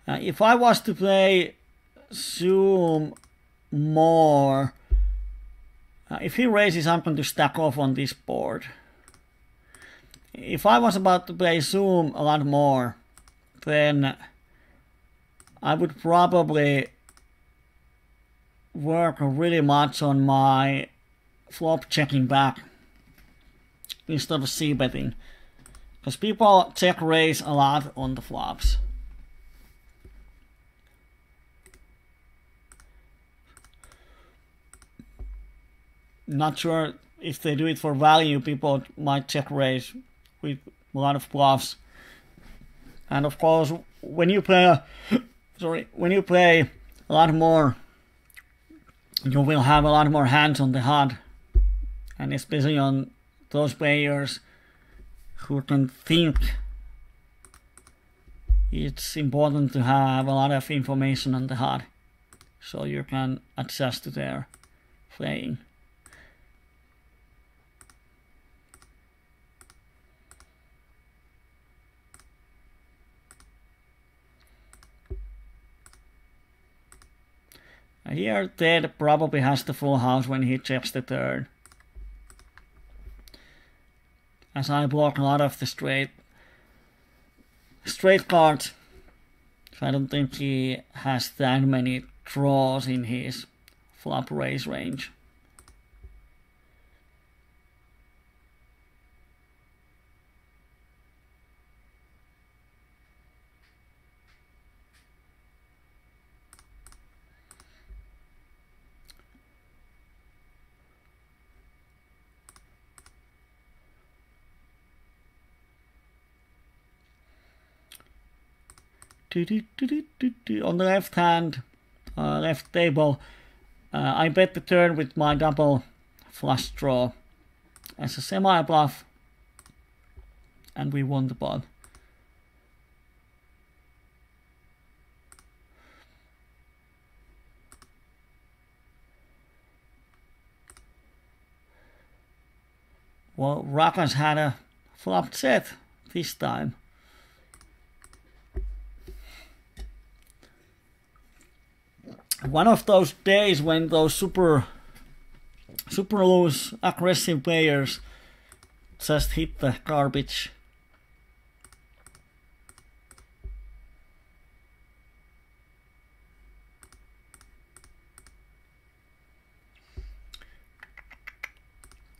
If I was to play Zoom more, if he raises, I'm going to stack off on this board. If I was about to play Zoom a lot more, then I would probably work really much on my flop checking back instead of c-betting, because people check raise a lot on the flops. Not sure if they do it for value. People might check raise with a lot of bluffs, and of course when you play a lot more, you will have a lot more hands on the HUD, and especially on those players who can think. It's important to have a lot of information on the HUD so you can adjust to their playing. Here Ted probably has the full house when he checks the turn, as I block a lot of the straight cards, so I don't think he has that many draws in his flop raise range. On the left hand, left table, I bet the turn with my double flush draw as a semi-bluff, and we won the pot. Well, Rakas had a flopped set this time. One of those days when those super loose aggressive players just hit the garbage.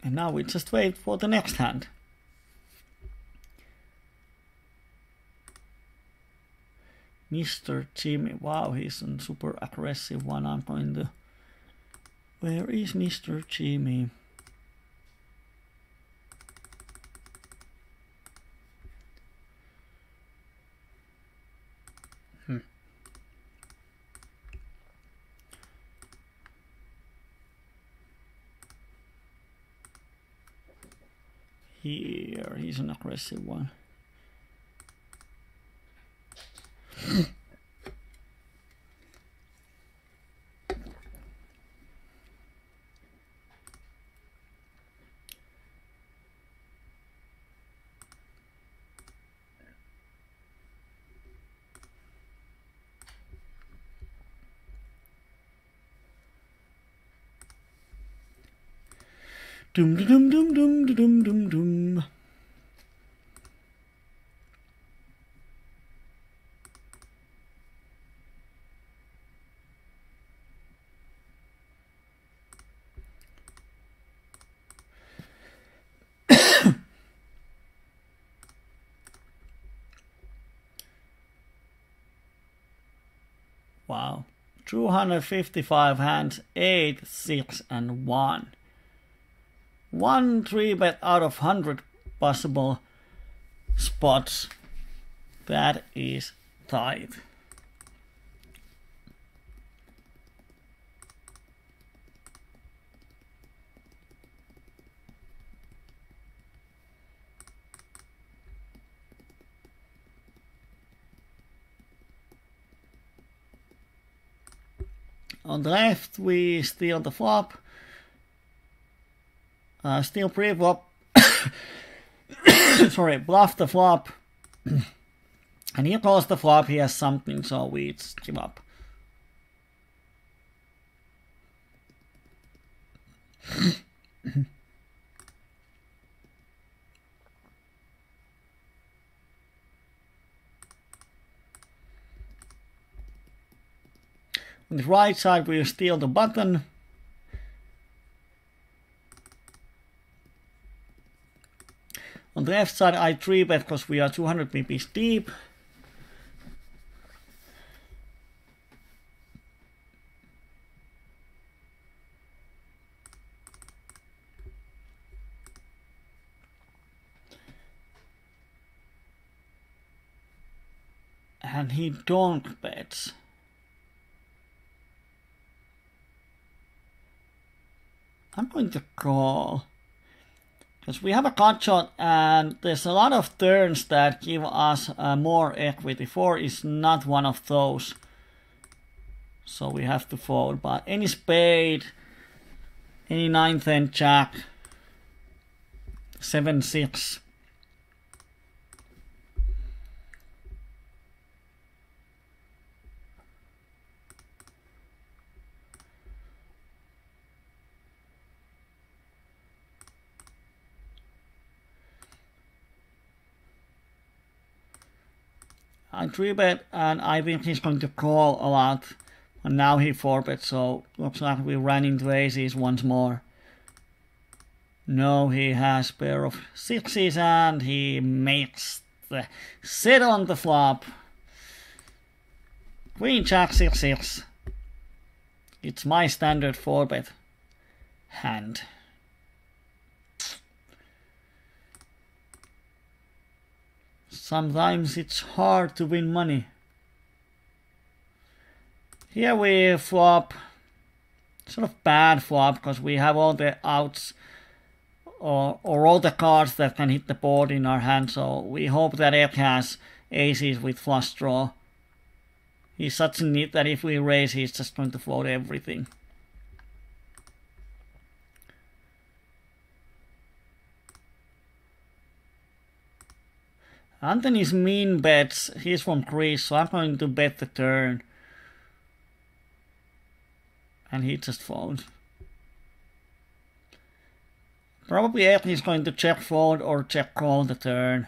And now we just wait for the next hand. Mr. Jimmy, wow, he's a super aggressive one. I'm going to... Where is Mr. Jimmy? Here, he's an aggressive one. Dum dum dum dum dum dum dum. Wow, 255 hands, 8, 6, and 1. 1 3-bet out of 100 possible spots. That is tight. On the left, we steal the flop. Still pre-flop, sorry, bluff the flop, and he calls the flop, he has something, so we just give up. On the right side, we steal the button. On the left side, I 3-bet because we are 200 pips deep. And he donk bets. I'm going to call. Because we have a cut shot and there's a lot of turns that give us more equity. 4 is not one of those. So we have to fold. But any spade, any 9-10 jack, 7-6. I 3-bet and I think he's going to call a lot. And now he 4-bet, so looks like we ran into aces once more. No, he has pair of 6s and he makes the sit on the flop. Queen Jack 6-6. It's my standard 4-bet hand. Sometimes it's hard to win money. Here we flop, sort of bad flop, because we have all the outs or all the cards that can hit the board in our hand, so we hope that Ek has aces with flush draw. He's such a nit that if we raise, he's just going to fold everything. Anthony's mean bets, he's from Greece, so I'm going to bet the turn. And he just folds. Probably Anthony's going to check fold or check call the turn.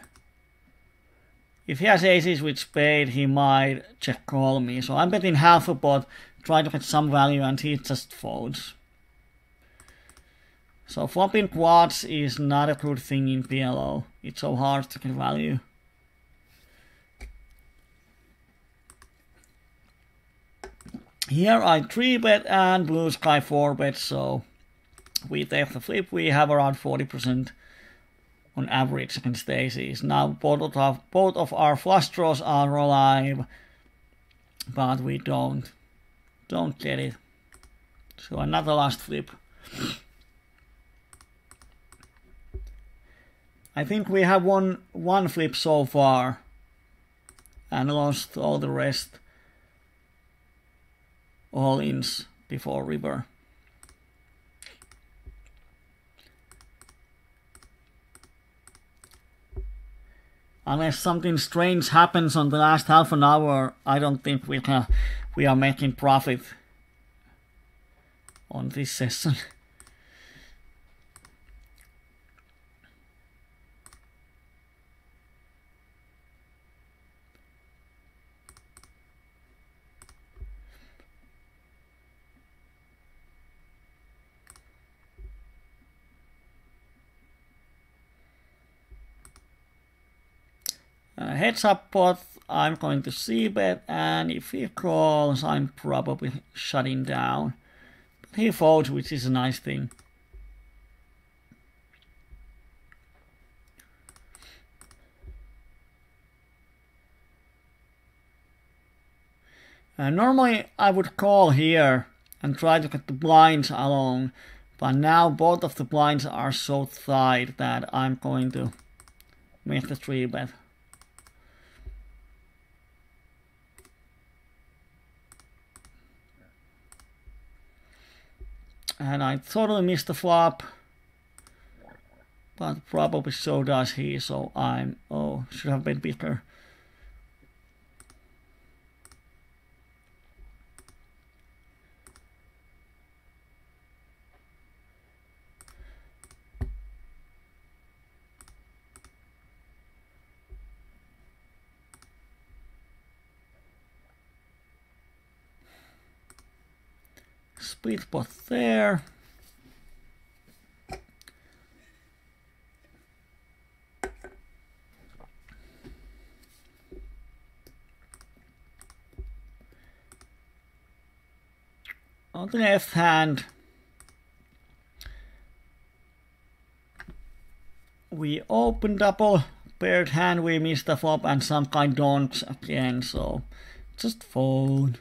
If he has aces with spade, he might check call me. So I'm betting half a pot, try to get some value, and he just folds. So flopping quads is not a good thing in PLO. It's so hard to get value. Here I 3-bet and blue sky 4-bet, so we take the flip. We have around 40% on average against the aces. Now both of our flush draws are alive, but we don't get it. So another last flip. I think we have won one flip so far and lost all the rest. All ins before river. Unless something strange happens on the last half an hour, I don't think we are making profit on this session. Heads up pot, I'm going to c-bet, and if he calls, I'm probably shutting down. But he folds, which is a nice thing. Normally I would call here and try to get the blinds along, but now both of the blinds are so tight that I'm going to make the 3-bet. And I totally missed the flop, but probably so does he, so should have been bigger. Split pot there. On the left hand, we open double paired hand, we missed the flop and some kind donks again, so just fold.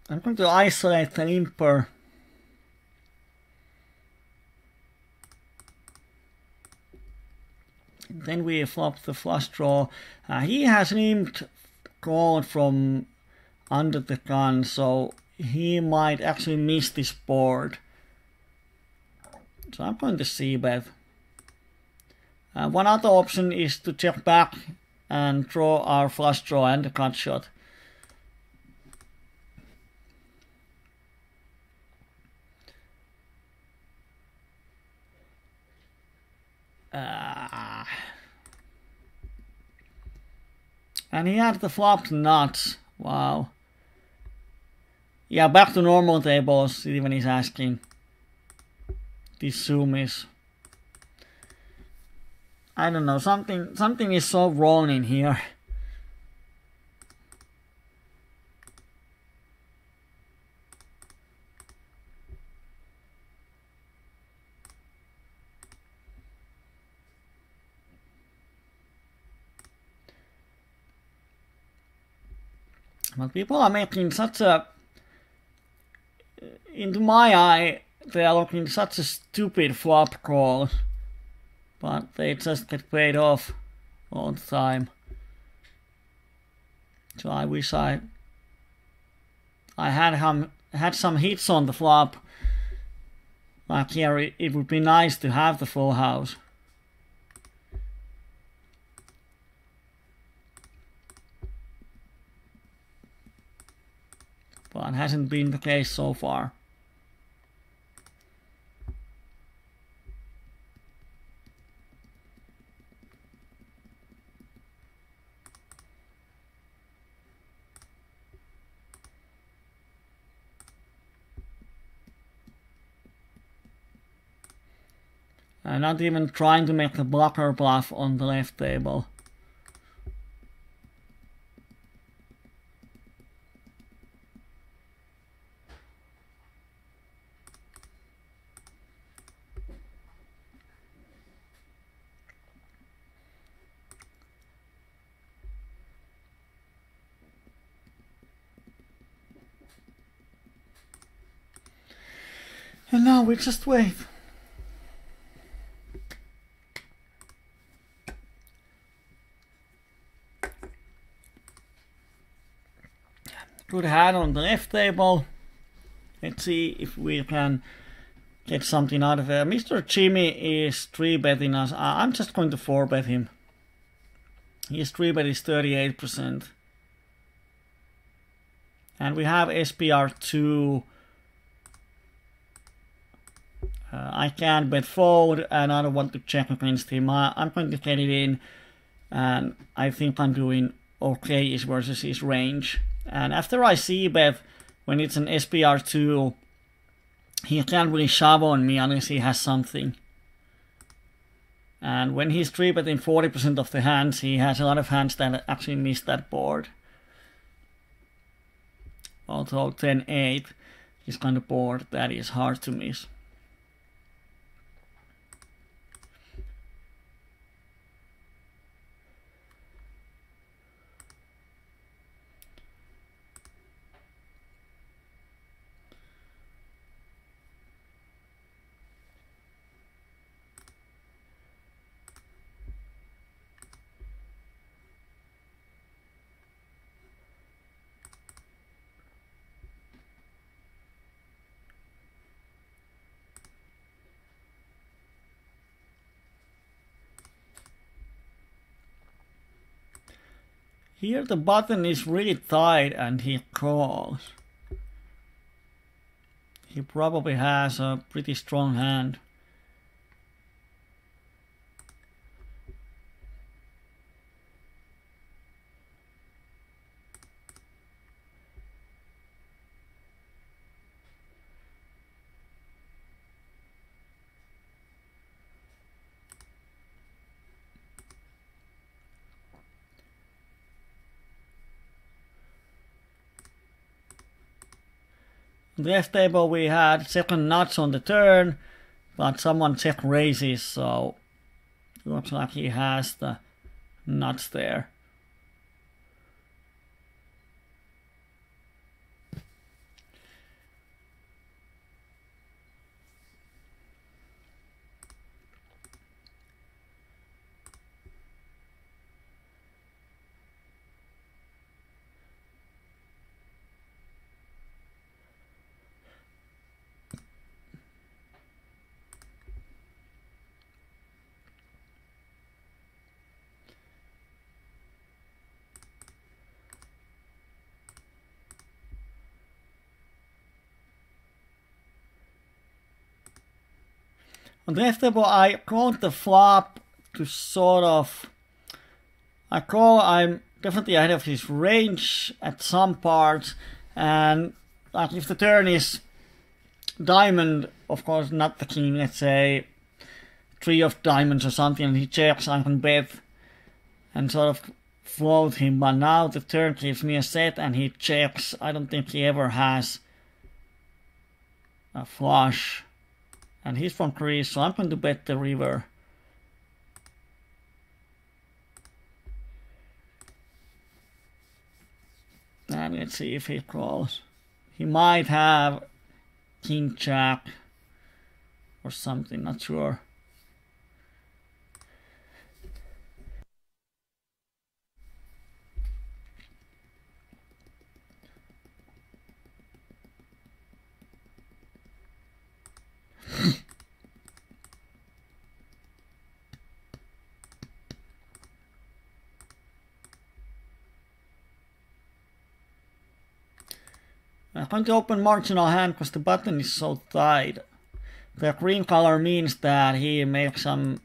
I'm going to isolate the limper. Then we flop the flush draw. He has limped called from under the gun, so he might actually miss this board. So I'm going to c-bet. One other option is to check back and draw our flush draw and the cut shot. And he had the flopped nuts. Wow. Yeah, back to normal tables, even he's asking. This zoom is I don't know, something is so wrong in here. But people are making such a, into my eye, they are looking such a stupid flop call, but they just get paid off all the time. So I wish I had some hits on the flop. Like here, it would be nice to have the full house. But it hasn't been the case so far. I'm not even trying to make the blocker bluff on the left table. And now we just wait. Good hand on the left table. Let's see if we can get something out of it. Mr. Jimmy is 3-betting us. I'm just going to 4-bet him. His 3-bet is 38%. And we have SPR2. I can't bet fold and I don't want to check against him. I'm going to get it in, and I think I'm doing okay versus his range. And after I see bet, when it's an SPR2, he can't really shove on me unless he has something. And when he's 3-betting 40% of the hands, he has a lot of hands that actually miss that board. Although 10-8 is kind of board that is hard to miss. Here the button is really tight and he calls. He probably has a pretty strong hand. On the left table we had second nuts on the turn, but someone check raises, so it looks like he has the nuts there. On the left table, I called the flop to sort of... I'm definitely ahead of his range at some parts, and like if the turn is diamond, of course not the king, let's say 3 of diamonds or something, and he checks, I can bet and sort of float him. But now the turn gives me a set and he checks. I don't think he ever has a flush, and he's from Greece, so I'm going to bet the river. And let's see if he calls. He might have king jack or something, not sure. I'm going to open marginal hand because the button is so tight. The green color means that he makes some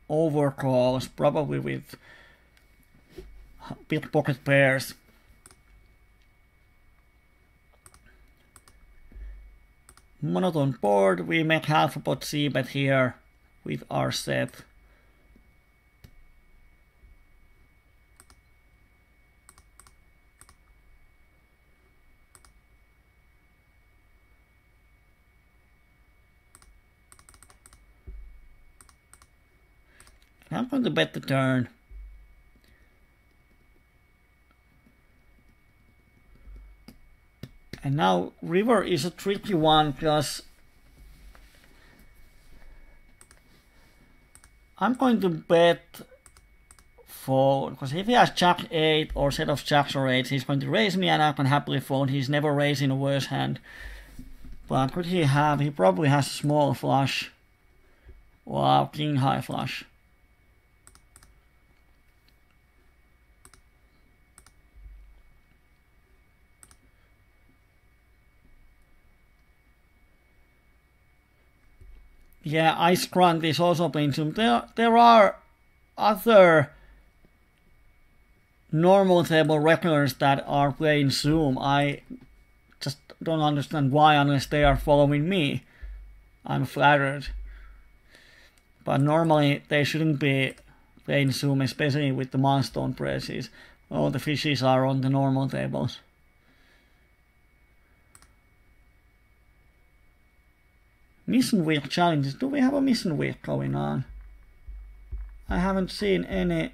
overcalls, probably with big pocket pairs. Monotone board, we make half a pot c-bet here with our set. I'm going to bet the turn. And now river is a tricky one because I'm going to bet fold, because if he has jack 8 or set of jacks or 8s, he's going to raise me and I can happily fold. He's never raising a worse hand. But could he have? He probably has a small flush. Wow, king high flush. Yeah, Ice Grunt is also playing Zoom. There are other normal table regulars that are playing Zoom. I just don't understand why unless they are following me. I'm flattered. But normally they shouldn't be playing Zoom, especially with the milestone presses. All the fishes are on the normal tables. Mission week challenges. Do we have a mission week going on? I haven't seen any.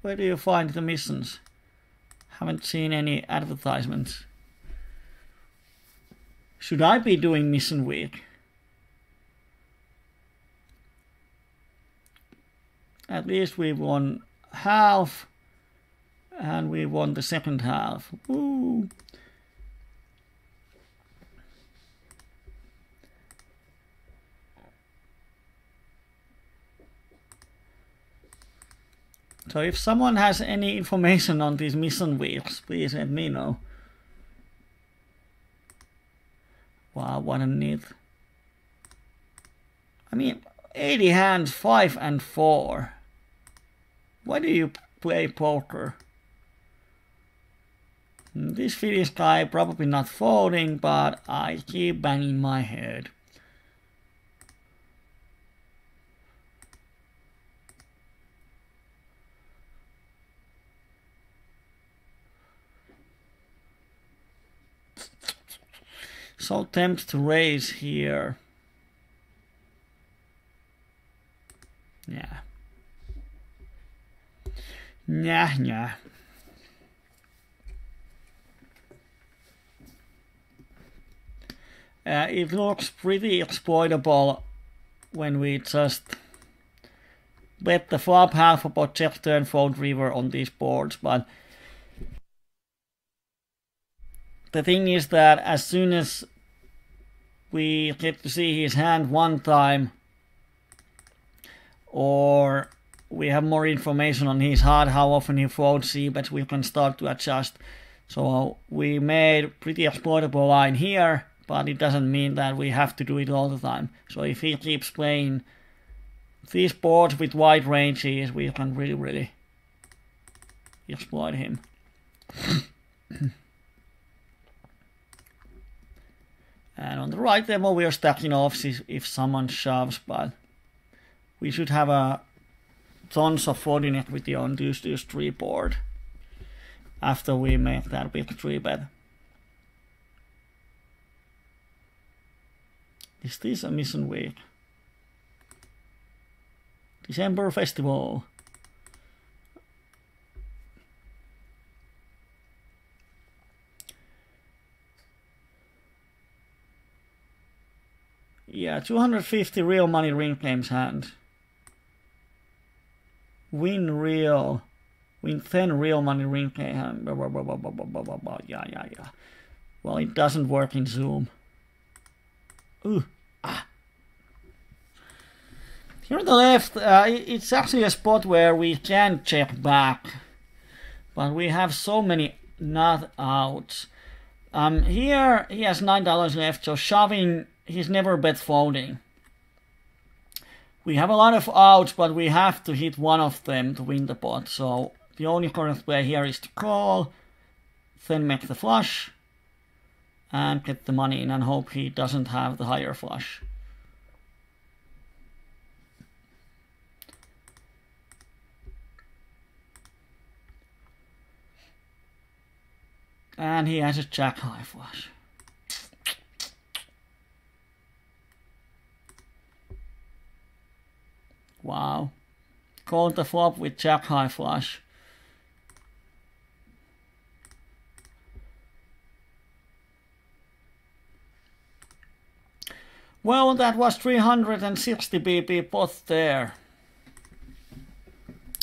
Where do you find the missions? Haven't seen any advertisements. Should I be doing mission week? At least we won half and we won the second half. Woo! So if someone has any information on these mission weeks, please let me know. Wow, what a neat. I mean, 80 hands, 5 and 4. Why do you play poker? This Finnish guy probably not folding, but I keep banging my head. So tempted to raise here. Yeah. Nah. It looks pretty exploitable when we just bet the flop half a pot, check turn, fold river on these boards, but the thing is that as soon as we get to see his hand one time, or we have more information on his heart, how often he folds c-bets, we can start to adjust. So we made pretty exploitable line here, but it doesn't mean that we have to do it all the time. So if he keeps playing these boards with wide ranges, we can really exploit him. And And on the right table we are stacking offs if someone shoves, but we should have a tons of folding equity on deuce 3 board after we make that big 3-bet. Is this a mission week? December festival. Yeah, 250 real money ring games hand. Win 10 real money ring game hand. Yeah. Well, it doesn't work in Zoom. Ooh, Here on the left, it's actually a spot where we can check back, but we have so many not outs. Here he has $9 left, so shoving, he's never bet folding. We have a lot of outs, but we have to hit one of them to win the pot, so the only correct play here is to call, then make the flush, and get the money in and hope he doesn't have the higher flush. And he has a jack high flush. Wow. Called the flop with jack high flush. Well, that was 360 BP pot there.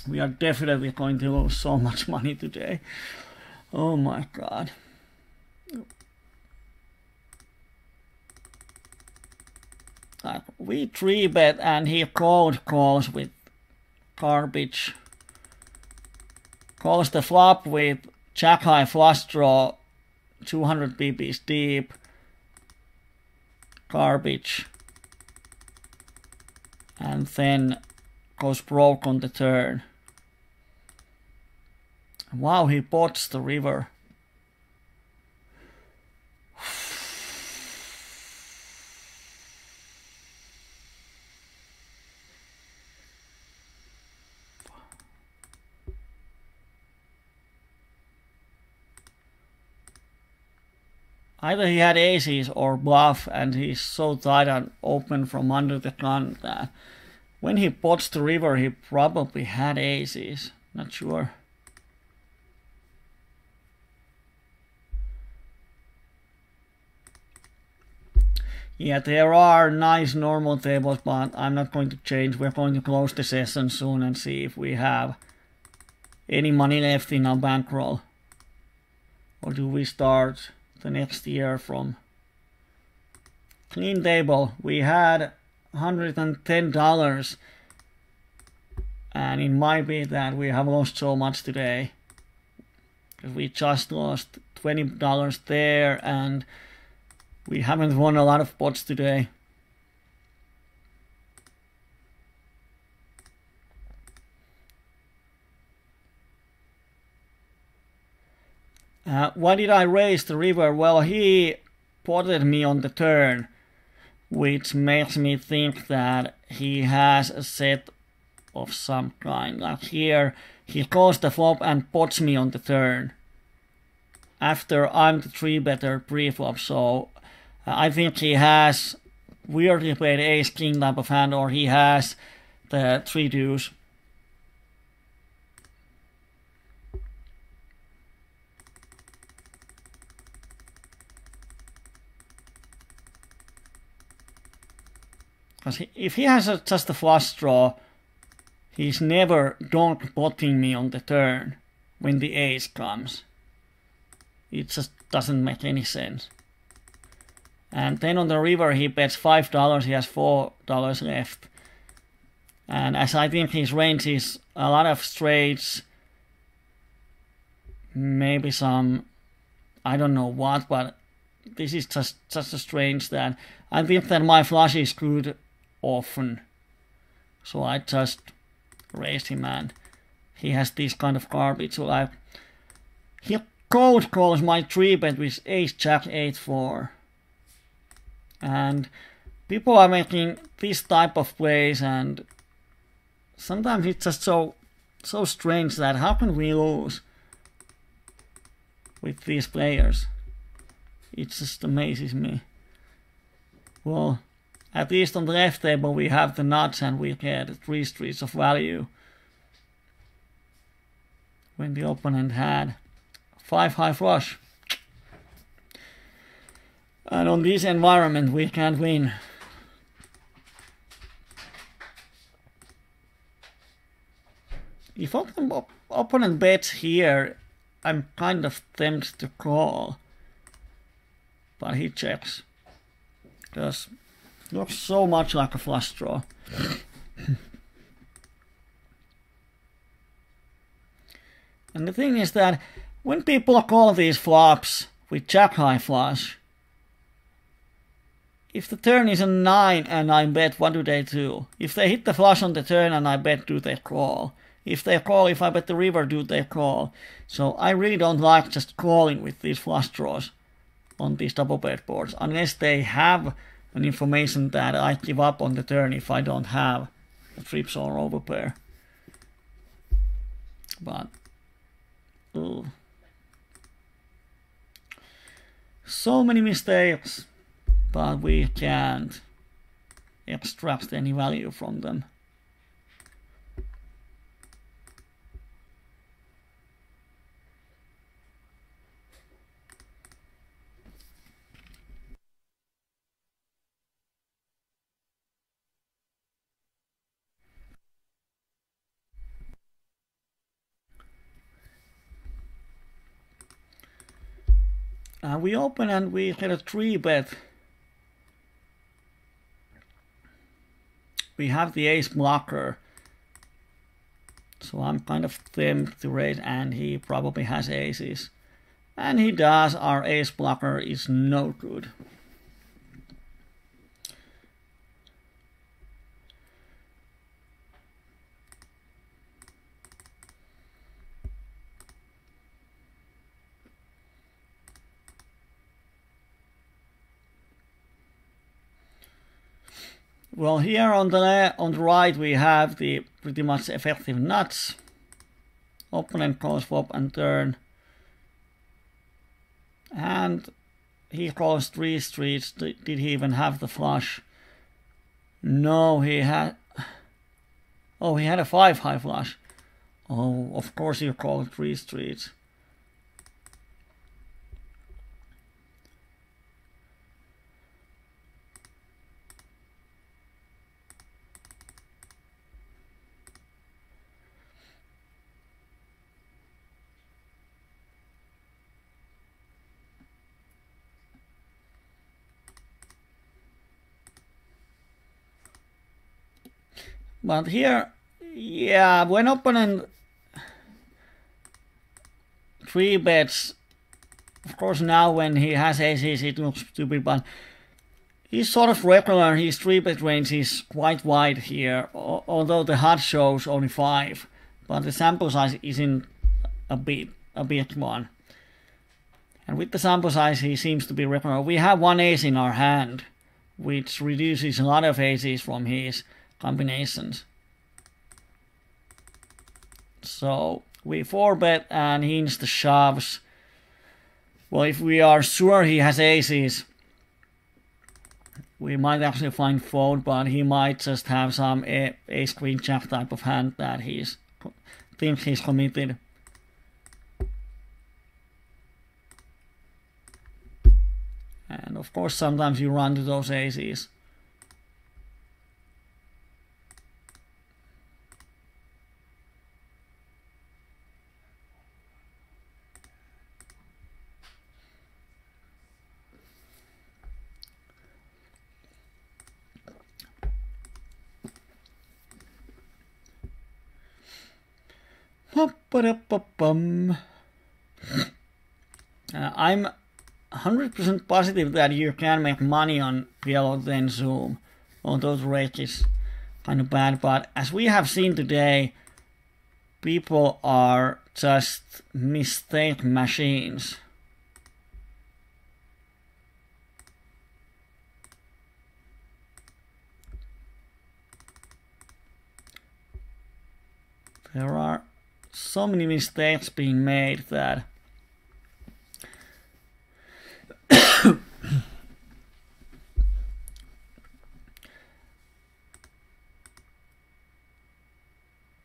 We are definitely going to lose so much money today. Oh my god. We 3-bet and he cold calls with garbage. Calls the flop with jack high flush draw, 200 BPs deep. Garbage. And then goes broke on the turn. Wow, he bots the river. Either he had aces or bluff, and he's so tight and open from under the gun that when he bots the river, he probably had aces. Not sure. Yeah, there are nice normal tables, but I'm not going to change. We're going to close the session soon and see if we have any money left in our bankroll. Or do we start the next year from clean table? We had $110, and it might be that we have lost so much today. We just lost $20 there, and we haven't won a lot of pots today. Why did I raise the river? Well, he potted me on the turn, which makes me think that he has a set of some kind. Like here, he calls the flop and pots me on the turn after I'm the 3-better pre-flop, so I think he has weirdly played ace king type of hand, or he has the 3 deuce. Because if he has just a flush draw, he's never donk potting me on the turn when the ace comes. It just doesn't make any sense. And then on the river he bets $5, he has $4 left. And as I think his range is a lot of straights, maybe some, I don't know what, but this is just a strange that I think that my flush is good often. So I just raised him, and he has this kind of garbage. So like, he cold calls my 3-bet with ace jack 8-4. And people are making this type of plays, and sometimes it's just so strange that how can we lose with these players? It just amazes me. Well, at least on the left table we have the nuts and we get 3 streets of value. When the opponent had 5 high flush. And on this environment we can't win. If opponent bets here, I'm kind of tempted to call. But he checks. Because it looks so much like a flush draw. And the thing is that when people call these flops with jack high flush, if the turn is a 9 and I bet, what do they do? If they hit the flush on the turn and I bet, do they call? If they call, if I bet the river, do they call? So I really don't like just calling with these flush draws on these double bet boards, unless they have an information that I give up on the turn if I don't have a trips or overpair. But so many mistakes, but we can't extract any value from them. We open and we get a 3-bet. We have the ace blocker. So I'm kind of tempted to raise, and he probably has aces. And he does. Our ace blocker is no good. Well, here on the right we have the pretty much effective nuts. Opponent calls flop and turn. And he calls 3 streets. Did he even have the flush? No, he had... Oh, he had a 5 high flush. Oh, of course you call 3 streets. But here, yeah, when opponent 3-bets, of course now when he has aces it looks stupid, but he's sort of regular. His 3-bet range is quite wide here, although the HUD shows only 5, but the sample size isn't a big one. And with the sample size he seems to be regular. We have 1 ace in our hand, which reduces a lot of aces from his combinations. So we 4-bet and he insta shoves. Well, if we are sure he has aces, we might actually find fold, but he might just have some ace queen jack type of hand that thinks he's committed. And of course sometimes you run to those aces. I'm 100% positive that you can make money on yellow then zoom, although the rate is kind of bad, but as we have seen today, people are just mistake machines. There are so many mistakes being made that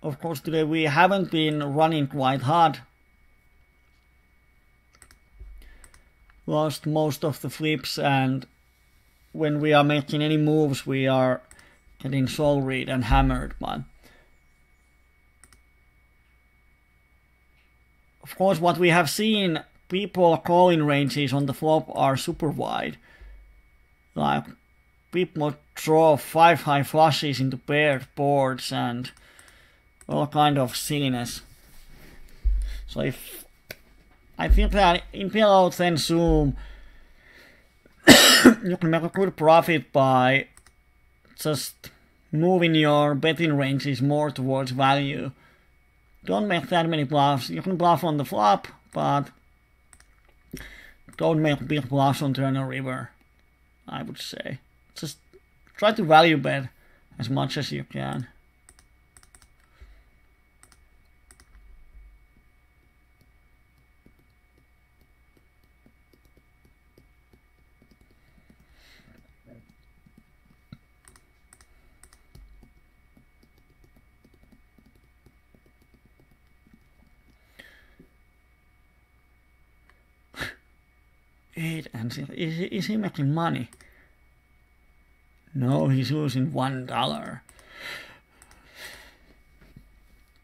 of course today we haven't been running quite hard. Lost most of the flips, and when we are making any moves we are getting soul read and hammered. But of course what we have seen, people calling ranges on the flop are super wide. Like people draw 5 high flushes into paired boards and all kind of silliness. So if I think that in PLO 10 Zoom you can make a good profit by just moving your betting ranges more towards value. Don't make that many bluffs. You can bluff on the flop, but don't make big bluffs on turn or river, I would say. Just try to value bet as much as you can. Eight and is he making money? No, he's losing $1.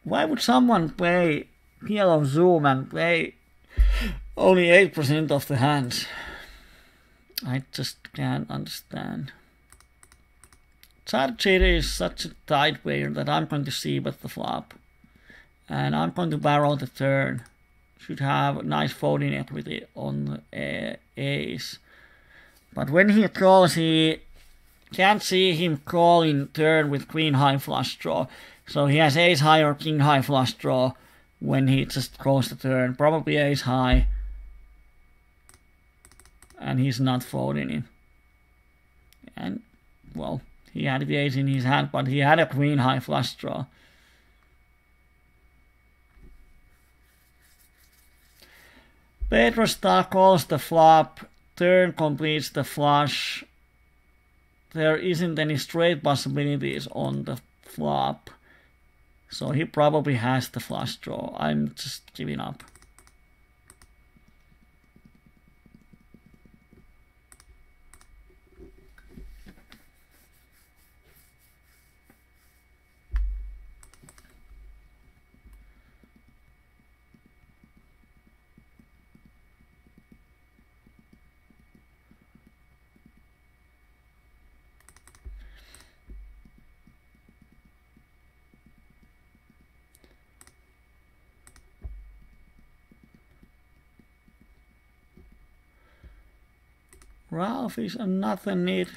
Why would someone play PLO Zoom and play only 8% of the hands? I just can't understand. Kyyberi is such a tight player that I'm going to see with the flop. And I'm going to barrel the turn. Should have nice folding equity on the ace. But when he calls, he can't see him calling turn with queen high flush draw. So he has ace high or king high flush draw when he just calls the turn. Probably ace high. And he's not folding it. And, well, he had the ace in his hand, but he had a queen high flush draw. Pedro Star calls the flop, turn completes the flush. There isn't any straight possibilities on the flop, so he probably has the flush draw. I'm just giving up. Ralph is another need.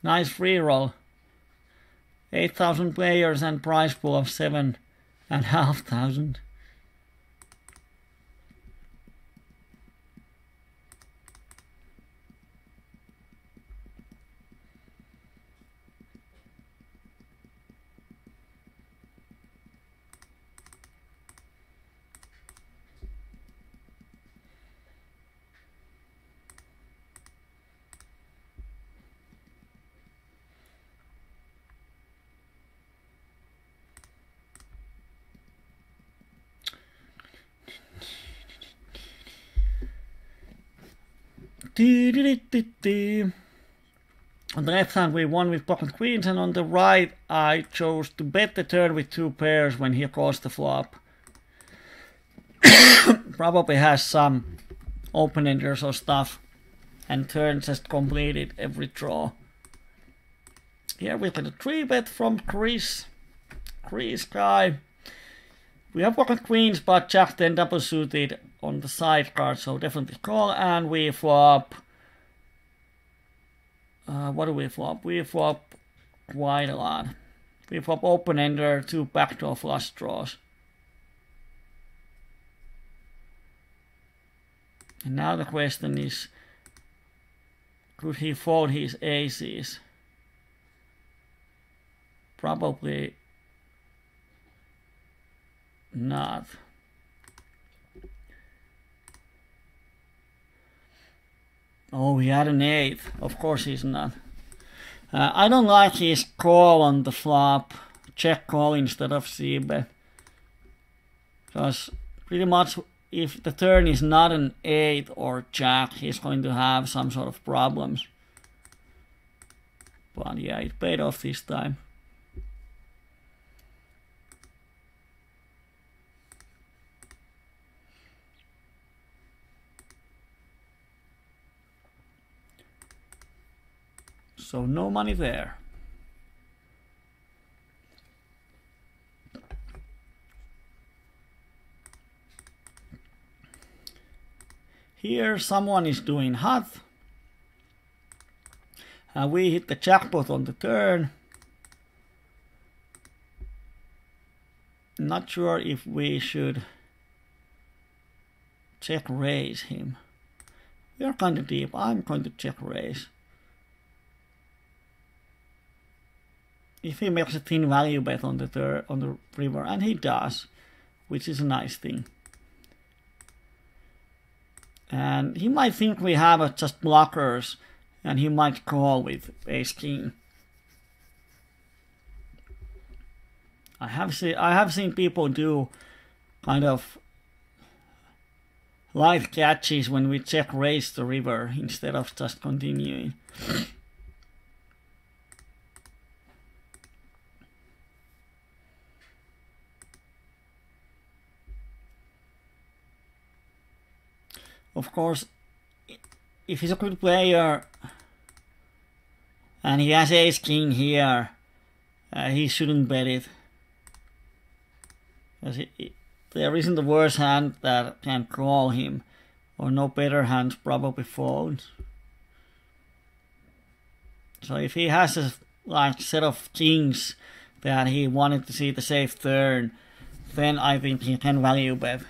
Nice free roll. 8,000 players and prize pool of 7,500. On the left hand we won with pocket queens, and on the right I chose to bet the turn with 2 pairs when he calls the flop. Probably has some open-enders or stuff, and turn just completed every draw. Here we got a 3-bet from Chris guy. We have pocket queens, but Jack 10 double suited on the side card, so definitely call. And we flop. What do we flop? We flop quite a lot. We flop open ender, 2 backdoor flush draws. And now the question is, could he fold his aces? Probably not. Oh, he had an 8. Of course he's not. I don't like his call on the flop. Check call instead of c-bet. Because pretty much if the turn is not an 8 or jack, he's going to have some sort of problems. But yeah, it paid off this time. So no money there. Here someone is doing hot. We hit the jackpot on the turn. Not sure if we should check raise him. We are kind of deep. I'm going to check raise. If he makes a thin value bet on the river, and he does, which is a nice thing. And he might think we have just blockers, and he might call with ace king. I have seen people do kind of light catches when we check raise the river instead of just continuing. Of course, if he's a good player and he has ace king here, he shouldn't bet it. Because there isn't a worse hand that can call him, or no better hands probably folds. So if he has a set of kings that he wanted to see the safe turn, then I think he can value bet.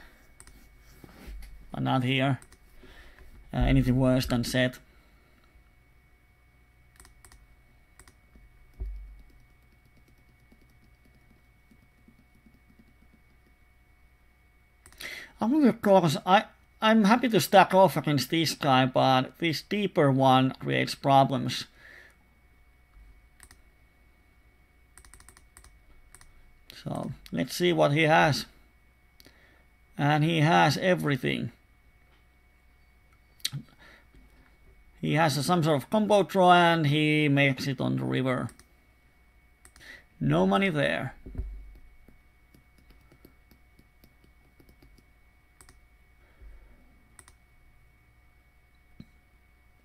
But not here. Anything worse than set. I'm going to call because I'm happy to stack off against this guy, but this deeper one creates problems. So let's see what he has. And he has everything. He has some sort of combo draw and he makes it on the river. No money there.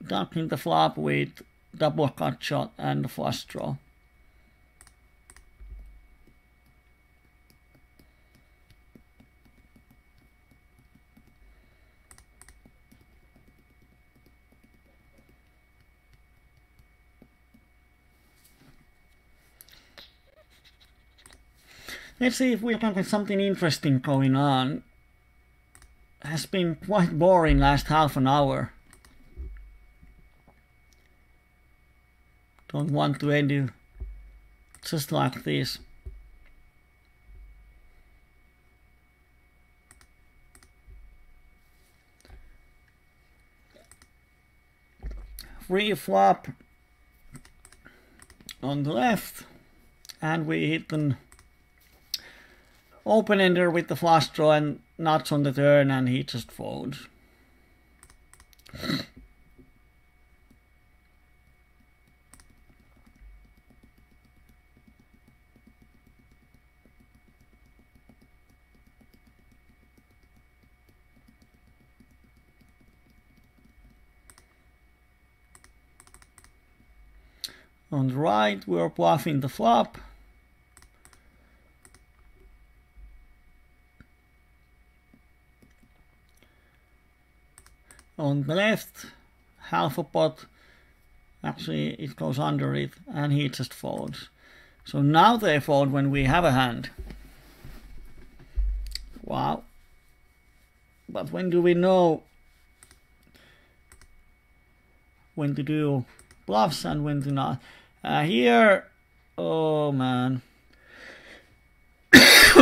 Dunking the flop with double cut shot and flush draw. Let's see if we can get something interesting going on. Has been quite boring last half an hour. Don't want to end it just like this. Free flop on the left, and we hit an open ender with the flush draw and nuts on the turn, and he just folds. On the right, we are bluffing the flop. On the left, half a pot, actually it goes under it, and he just folds. So now they fold when we have a hand. Wow. But when do we know when to do bluffs and when to not. Here, oh man.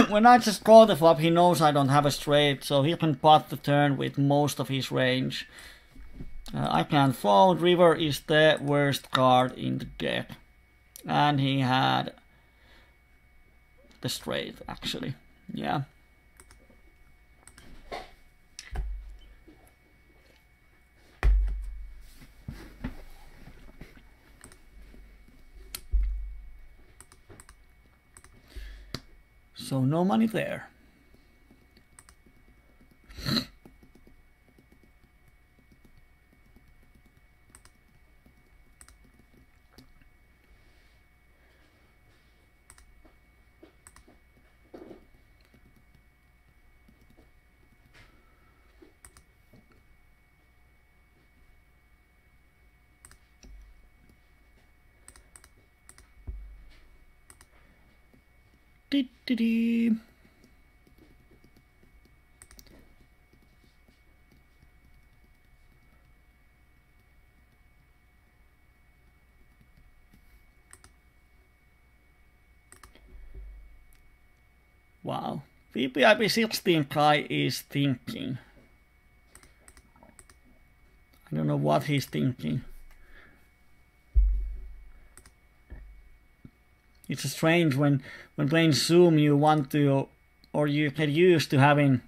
When I just call the flop, he knows I don't have a straight, so he can pot the turn with most of his range. I can't fold. River is the worst card in the deck. And he had the straight, actually. Yeah. So no money there. Dee. Wow. VPIP 16 guy is thinking. I don't know what he's thinking. It's strange when playing Zoom you want to, or you get used to having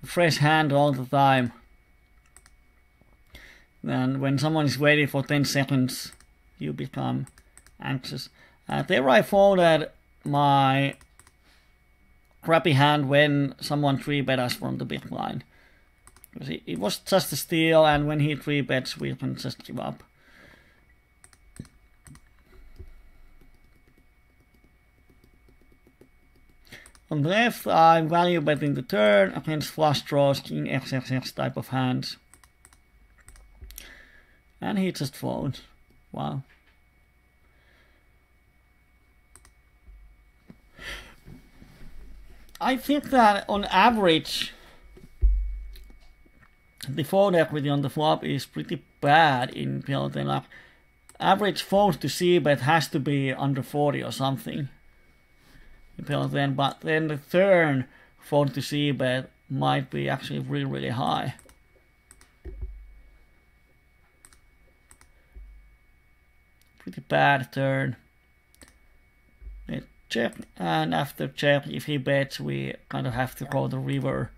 a fresh hand all the time. Then when someone is waiting for 10 seconds, you become anxious. There I folded my crappy hand when someone 3-bet us from the big line. It was just a steal, and when he 3-bets, we can just give up. On the left, I'm value betting the turn against flush draws, king XXX type of hands. And he just folds. Wow. I think that on average, the fold equity on the flop is pretty bad in Peloton. Like, average fold to c-bet has to be under 40 or something. Then, but then the turn fold to c-bet might be actually really high. Pretty bad turn. Let's check, and after check, if he bets, we kind of have to call the river.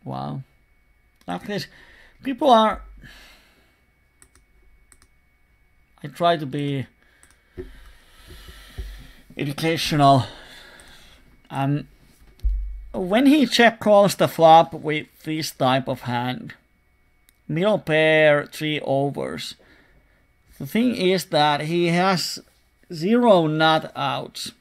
Wow. Like this, people are... I try to be educational. When he check calls the flop with this type of hand, middle pair, 3 overs, the thing is that he has 0 nut outs.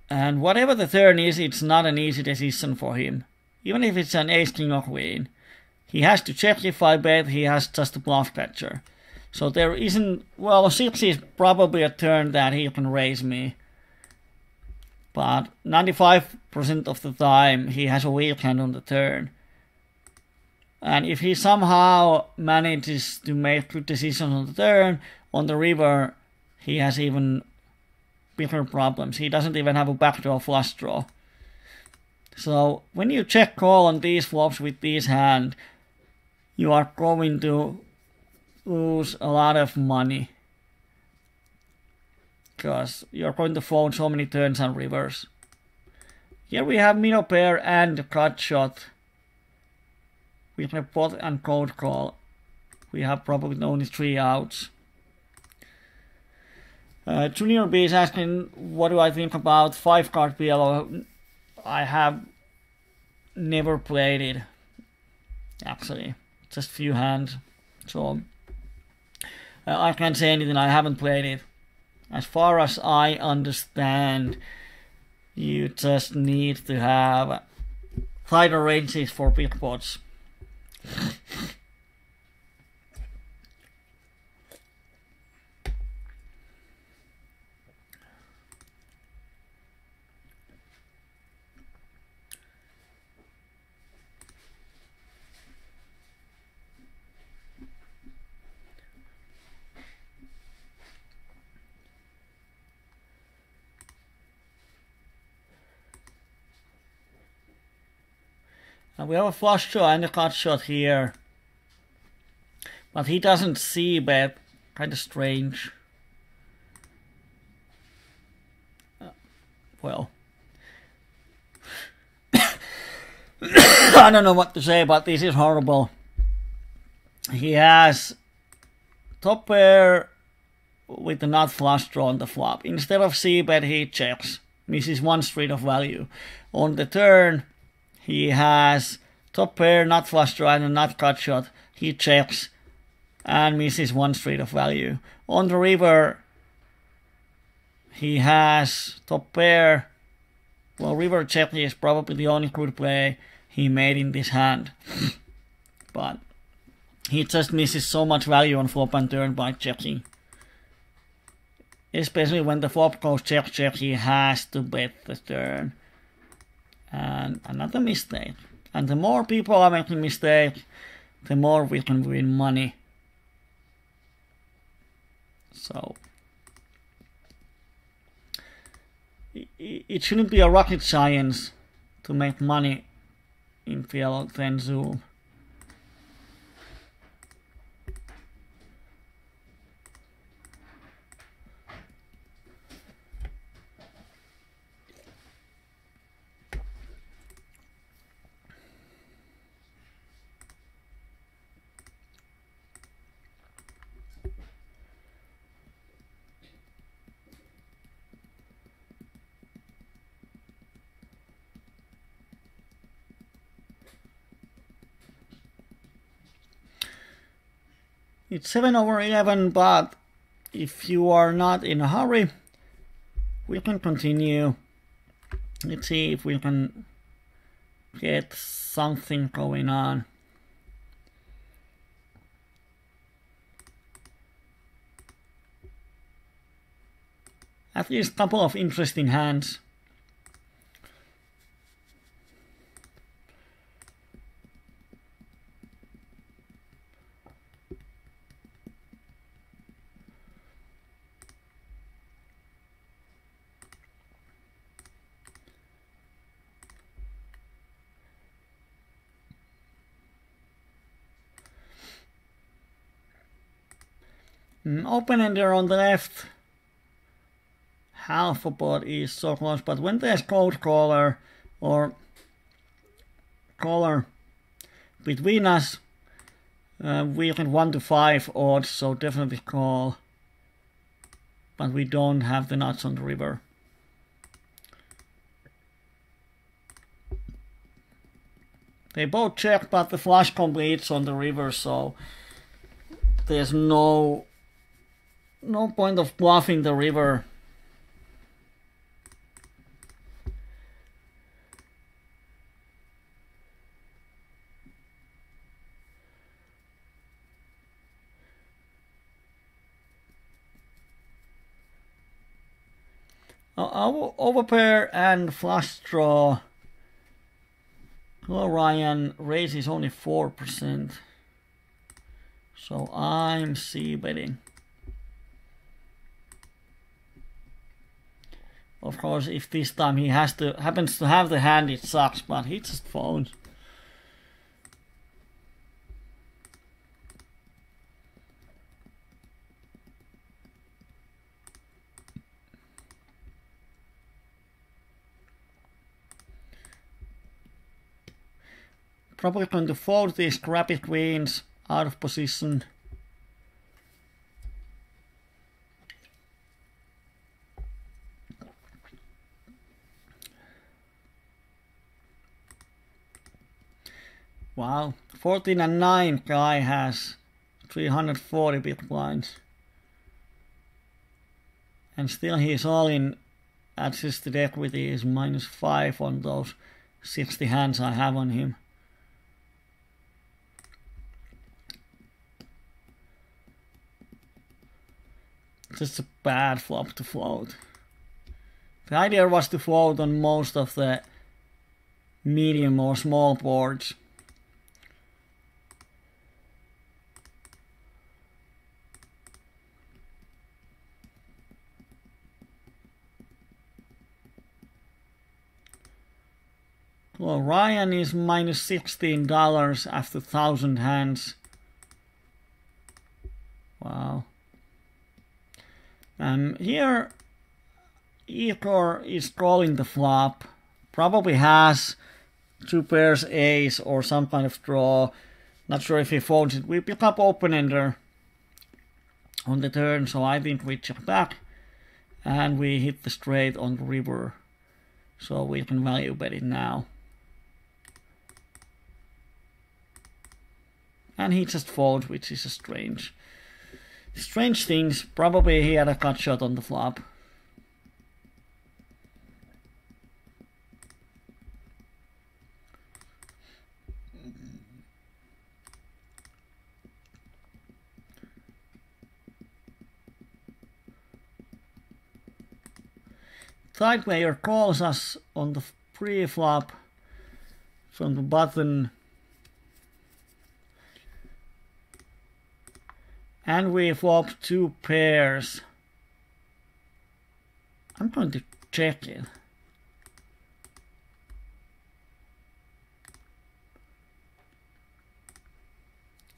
And whatever the turn is, it's not an easy decision for him. Even if it's an ace, king or queen. He has to check if I bet, he has just a bluff catcher. So there isn't, well, 6 is probably a turn that he can raise me. But 95% of the time he has a weak hand on the turn. And if he somehow manages to make good decisions on the turn, on the river, he has even bigger problems. He doesn't even have a backdoor flush draw. So when you check call on these flops with this hand, you are going to lose a lot of money. Because you're going to fold so many turns and rivers. Here we have middle pair and cut shot. We have pot and cold call. We have probably only 3 outs. Junior B is asking, what do I think about 5-card PLO? I have never played it, actually. Just few hands. So I can't say anything, I haven't played it. As far as I understand, you just need to have tighter ranges for big pots. And we have a flush draw and a cut shot here. But he doesn't see bet. Kind of strange. Well. I don't know what to say, but this is horrible. He has top pair with the nut flush draw on the flop. Instead of c-bet, he checks. Misses one street of value. On the turn, he has top pair, nut flush draw, and a nut cut shot. He checks and misses one street of value. On the river, he has top pair. Well, river check is probably the only good play he made in this hand. But he just misses so much value on flop and turn by checking. Especially when the flop goes check check, he has to bet the turn. And another mistake. And the more people are making mistakes, the more we can win money. So it shouldn't be a rocket science to make money in PL 10 Zoom. It's 7/11, but if you are not in a hurry, we can continue. Let's see if we can get something going on. At least a couple of interesting hands. Open-ender on the left. Half a pot is so close, but when there's cold caller or caller between us, we get 1 to 5 odds, so definitely call. But we don't have the nuts on the river. They both check, but the flush completes on the river, so there's no point of bluffing the river. Overpair and flush draw. Hello Ryan, raise is only 4%. So I'm c-betting. Of course, if this time he happens to have the hand, it sucks, but he just folds. Probably going to fold these crappy queens out of position. Wow, 14 and 9 guy has 340 big blinds. And still he's all in. Adjusted equity is -5 on those 60 hands I have on him. Just a bad flop to float. The idea was to float on most of the medium or small boards. Well, Ryan is minus $16 after 1,000 hands. Wow. Here, Igor is calling the flop. Probably has two pairs ace or some kind of draw. Not sure if he folds it. We pick up open-ender on the turn, so I think we check back. And we hit the straight on the river. So we can value bet it now. And he just folds, which is a strange things. Probably he had a cut shot on the flop. Side player calls us on the pre-flop from the button. And we flop two pairs. I'm going to check it.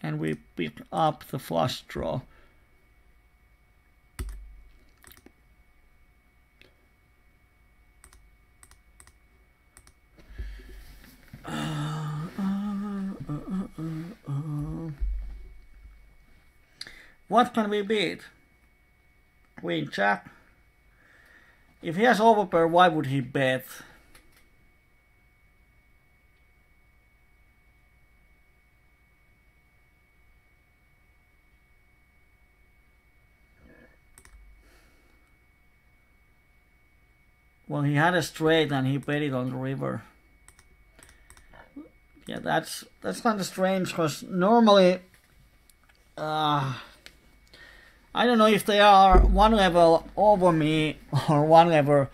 And we pick up the flush draw. What can we beat? Queen Jack. If he has overpair, why would he bet? Well, he had a straight and he bet it on the river. Yeah, that's kind of strange because normally I don't know if they are one level over me or one level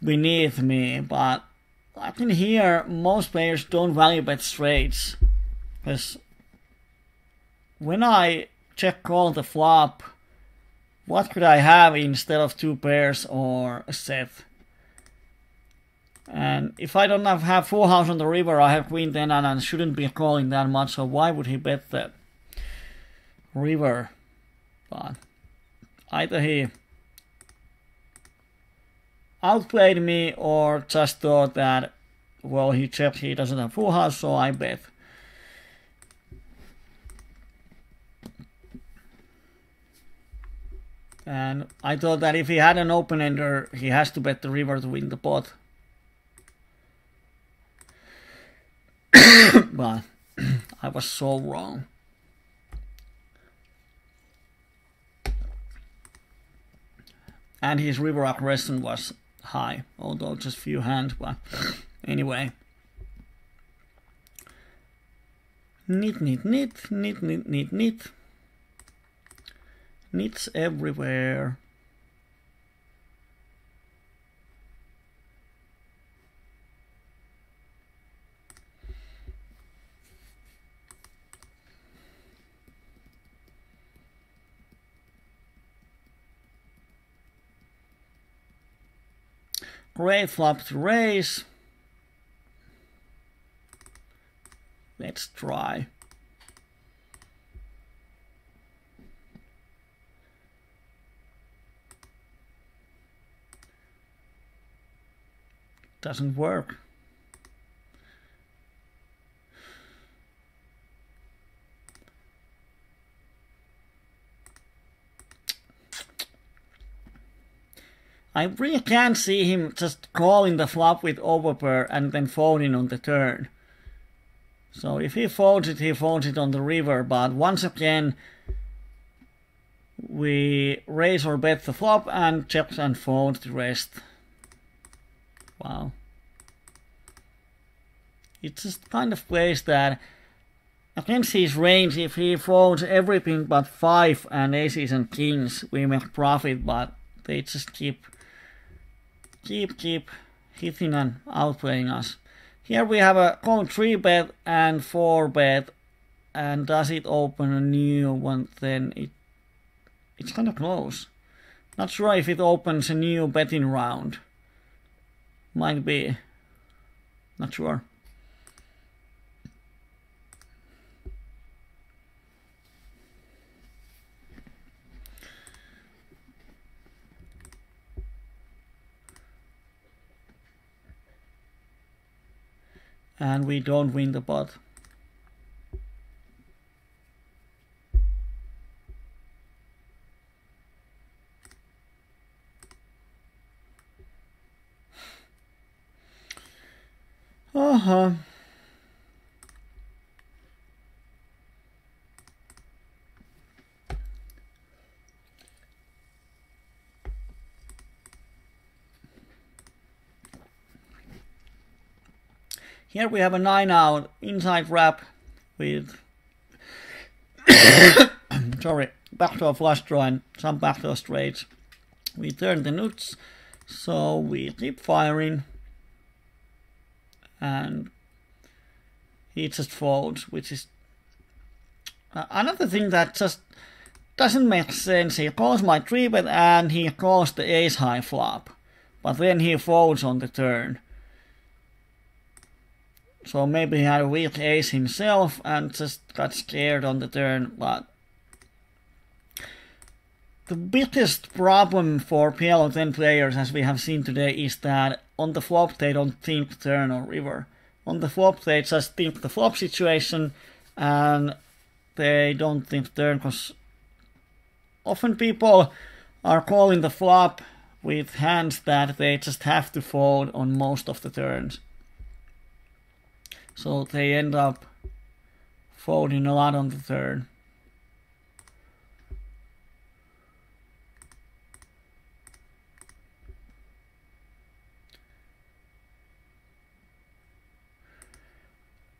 beneath me, but I can hear most players don't value bet straights. Because when I check call the flop, what could I have instead of two pairs or a set? And if I don't have full house on the river, I have queen 10 and shouldn't be calling that much, so why would he bet the river? But either he outplayed me or just thought that, well, he checked, he doesn't have full house, so I bet. And I thought that if he had an open-ender, he has to bet the river to win the pot. But I was so wrong. And his river aggression was high, although just few hands, but anyway. Neat. Nits everywhere. Great flop to raise. Let's try. Doesn't work. I really can't see him just calling the flop with overpair and then folding on the turn. So if he folds it, he folds it on the river, but once again we raise or bet the flop and check and fold the rest. Wow. It's just kind of plays that against his range, if he folds everything but 5 and aces and kings, we make profit, but they just keep hitting and outplaying us. Here we have a call 3 bet and 4 bet, and does it open a new one? Then it's kind of close. Not sure if it opens a new betting round. Might be. Not sure. And we don't win the pot. Uh-huh. Here we have a 9 out inside wrap with sorry, backdoor flush draw and some backdoor straights. We turn the nuts, so we keep firing, and he just folds, which is another thing that just doesn't make sense. He calls my 3-bet and he calls the ace high flop, but then he folds on the turn. So maybe he had a weak ace himself and just got scared on the turn, but the biggest problem for PLO 10 players, as we have seen today, is that on the flop they don't think turn or river. On the flop they just think the flop situation and they don't think turn, because often people are calling the flop with hands that they just have to fold on most of the turns. So they end up folding a lot on the turn.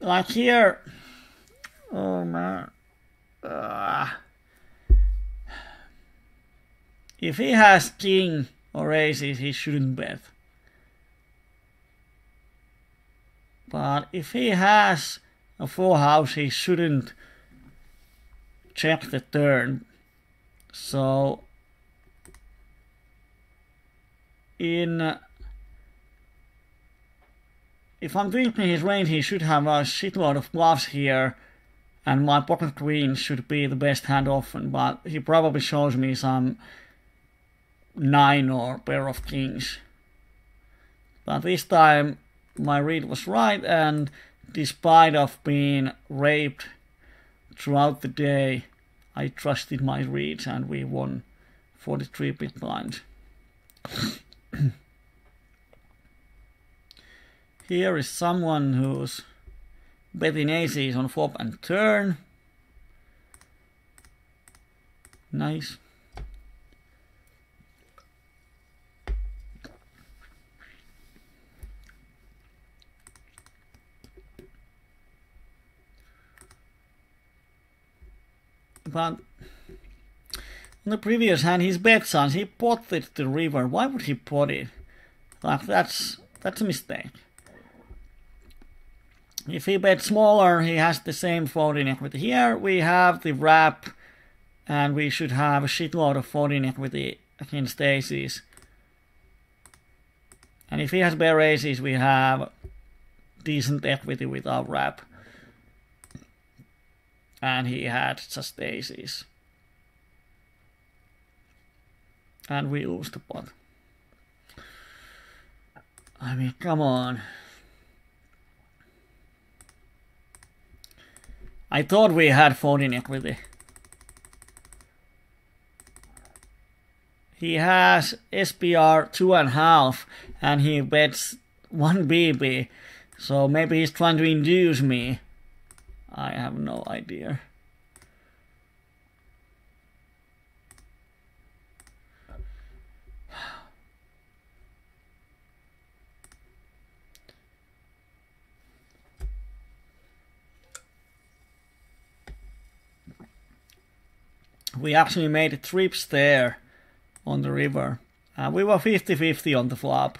Like here, oh man. If he has king or aces, he shouldn't bet. But if he has a full house, he shouldn't check the turn. So if I'm thinking his range, he should have a shitload of bluffs here, and my pocket queen should be the best hand often, but he probably shows me some 9 or pair of kings. But this time my read was right, and despite of being raped throughout the day, I trusted my reads and we won 43 big blinds. Here is someone who's betting aces on flop and turn. Nice. But on the previous hand, his bet size, he potted the river. Why would he pot it? Like, that's a mistake. If he bets smaller, he has the same folding equity. Here we have the wrap, and we should have a shitload of folding equity against aces. And if he has bare aces, we have decent equity with our wrap. And he had just aces. And we lose the pot. I mean, come on. I thought we had folding equity. He has SPR 2.5 and he bets 1 BB. So maybe he's trying to induce me. I have no idea. We actually made trips there on the river. We were 50-50 on the flop.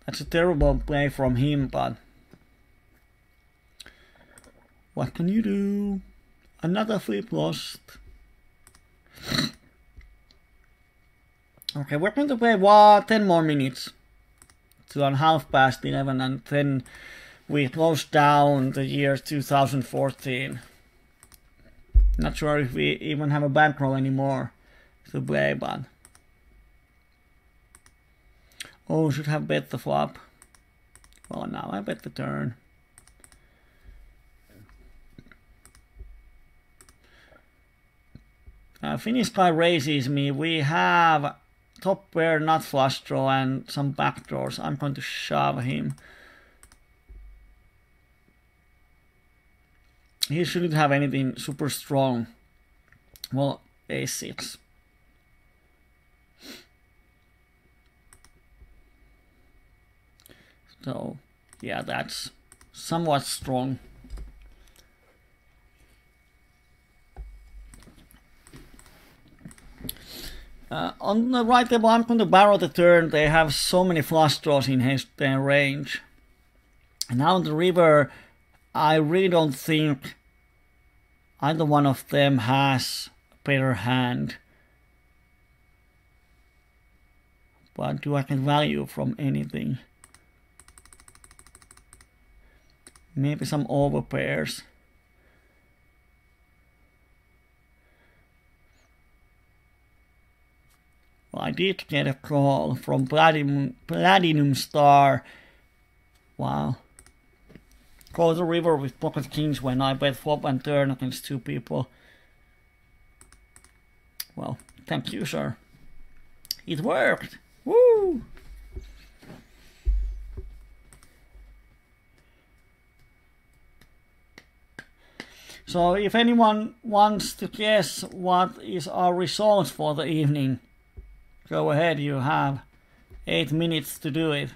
That's a terrible play from him, but what can you do? Another flip lost. Okay, we're going to play 10 more minutes to 11:30, and then we close down the year 2014. Not sure if we even have a bankroll anymore to play, but... Oh, should have bet the flop. Well, now I bet the turn. Finnish guy raises me. We have top pair, not flush draw, and some backdoors. I'm going to shove him. He shouldn't have anything super strong. Well, ace-6. So, yeah, that's somewhat strong. On the right table, I'm going to barrel the turn. They have so many flush draws in his range. And now on the river, I really don't think either one of them has a better hand. But do I get value from anything? Maybe some overpairs. Well, I did get a call from Platinum Star. Wow. Call the river with pocket kings when I bet flop and turn against two people. Well, thank you, sir. It worked. Woo! So if anyone wants to guess what is our result for the evening, go ahead, you have 8 minutes to do it.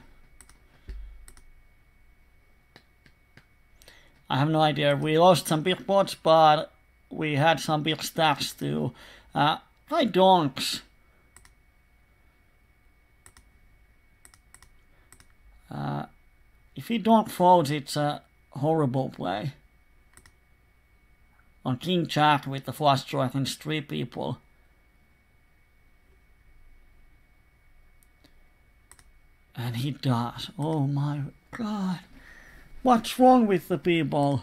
I have no idea. We lost some big pots, but we had some big stacks too. Hi donks. If he donk folds, it's a horrible play. On king jack with the flush draw against three people. And he does. Oh my god. What's wrong with the people?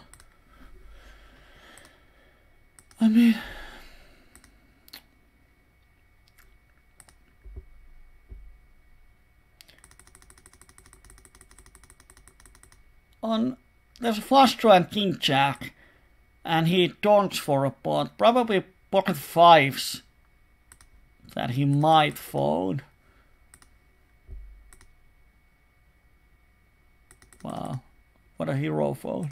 I mean... There's a flush draw and king jack. And he donks for a pot. Probably pocket fives that he might fold. Wow. What a hero fold.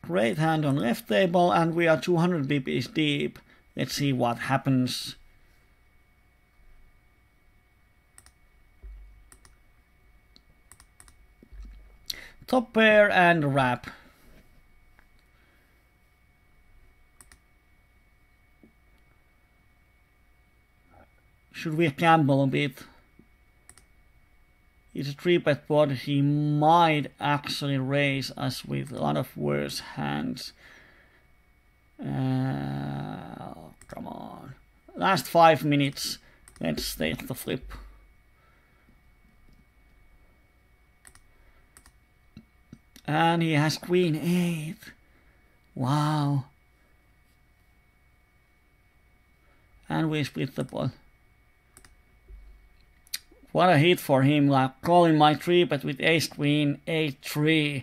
Great hand on left table, and we are 200 bps deep. Let's see what happens. Top pair and wrap. Should we gamble a bit? It's a 3-bet pot. He might actually raise us with a lot of worse hands. Come on. Last 5 minutes. Let's take the flip. And he has queen 8. Wow. And we split the pot. What a hit for him, like calling my 3-bet with ace queen 8-3.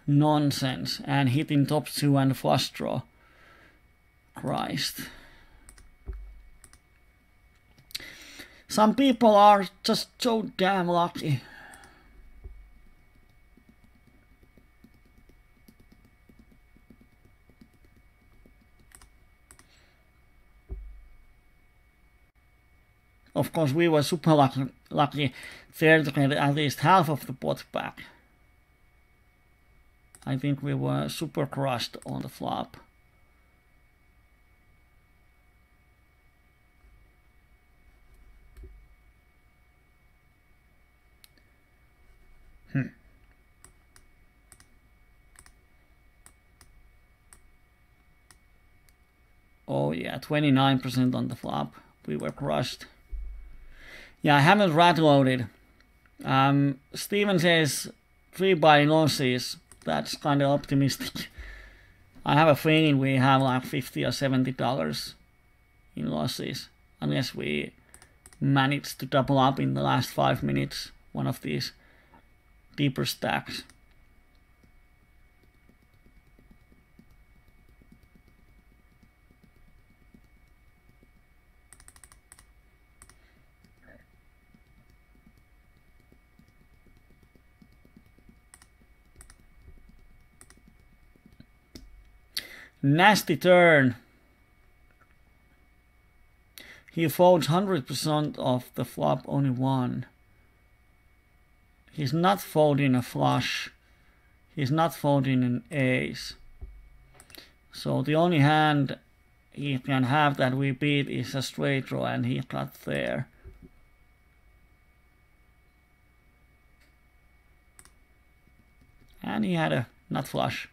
Nonsense. And hitting top 2 and flush draw. Christ. Some people are just so damn lucky. Of course, we were super lucky there to get at least half of the pot back. I think we were super crushed on the flop. Oh yeah, 29% on the flop. We were crushed. Yeah, I haven't rat loaded. Steven says 3-buy losses. That's kind of optimistic. I have a feeling we have like $50 or $70 in losses. Unless we manage to double up in the last 5 minutes. One of these deeper stacks. Nasty turn. He folds 100% of the flop, only one. He's not folding a flush. He's not folding an ace. So the only hand he can have that we beat is a straight draw, and he got there. And he had a nut flush.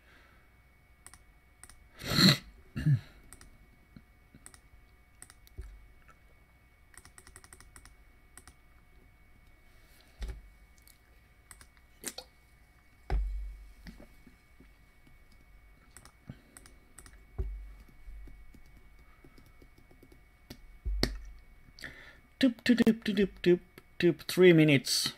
Doop, 3 minutes.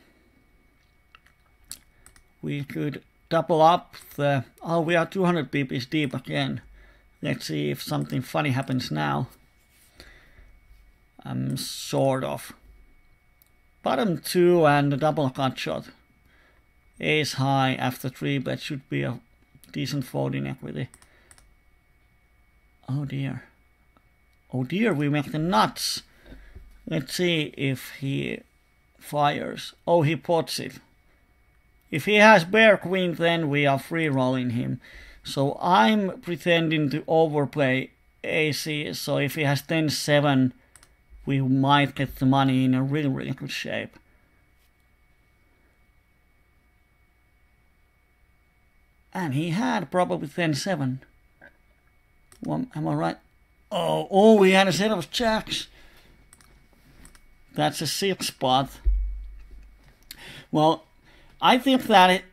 We could double up the... Oh, we are 200 pips deep again. Let's see if something funny happens now. Sort of. Bottom 2 and a double cut shot. Ace high after 3 bet should be a decent folding equity. Oh dear. Oh dear, we make the nuts. Let's see if he fires. Oh, he pots it. If he has bear queen, then we are free rolling him. So I'm pretending to overplay AC. So if he has 10-7, we might get the money in a really good shape. And he had probably 10-7. Well, am I right? Oh, he had a set of jacks. That's a 6 spot. Well, I think that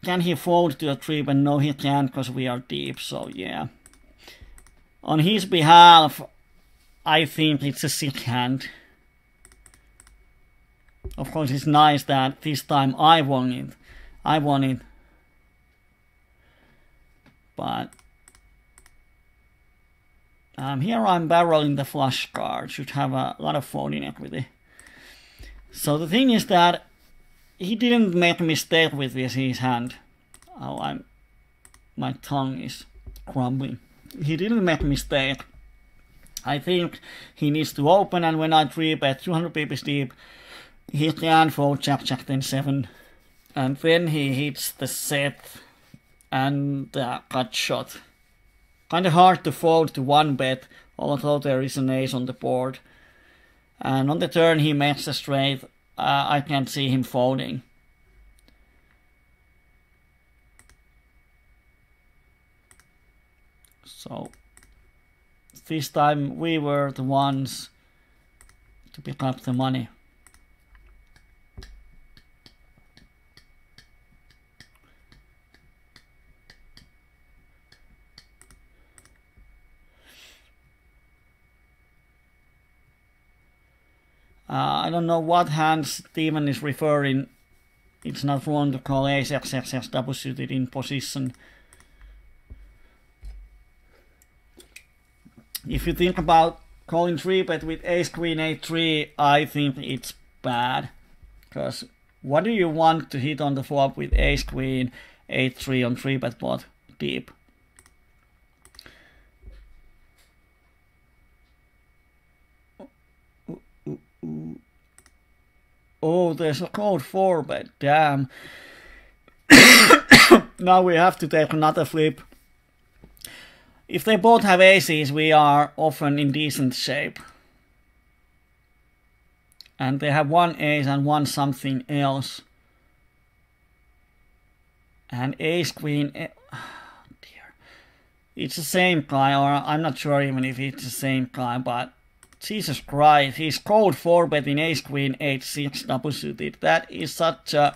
can he fold to a 3, but no he can't because we are deep, so yeah. On his behalf, I think it's a sick hand. Of course, it's nice that this time I won it. But here I'm barreling the flush card. Should have a lot of folding equity. So the thing is that he didn't make a mistake with his hand. Oh, my tongue is crumbling. He didn't make a mistake. I think he needs to open, and when I 3-bet 200 pips deep, he can fold Jack 10-7, and then he hits the set and the cut shot. Kinda hard to fold to 1-bet, although there is an ace on the board. And on the turn he makes a straight. I can't see him folding. So this time we were the ones to pick up the money. I don't know what hand Steven is referring. It's not wrong to call ace XXX double suited in position. If you think about calling 3-bet with ace queen 8-3, I think it's bad. Because what do you want to hit on the flop with ace queen 8-3 on 3-bet pot deep? Oh, there's a code 4-bet, damn. Now we have to take another flip. If they both have aces, we are often in decent shape. And they have one ace and one something else. And ace queen, oh dear. it's the same guy, or I'm not sure even if it's the same guy, but Jesus Christ, he's called 4-betting ace queen h6 double suited. That is such a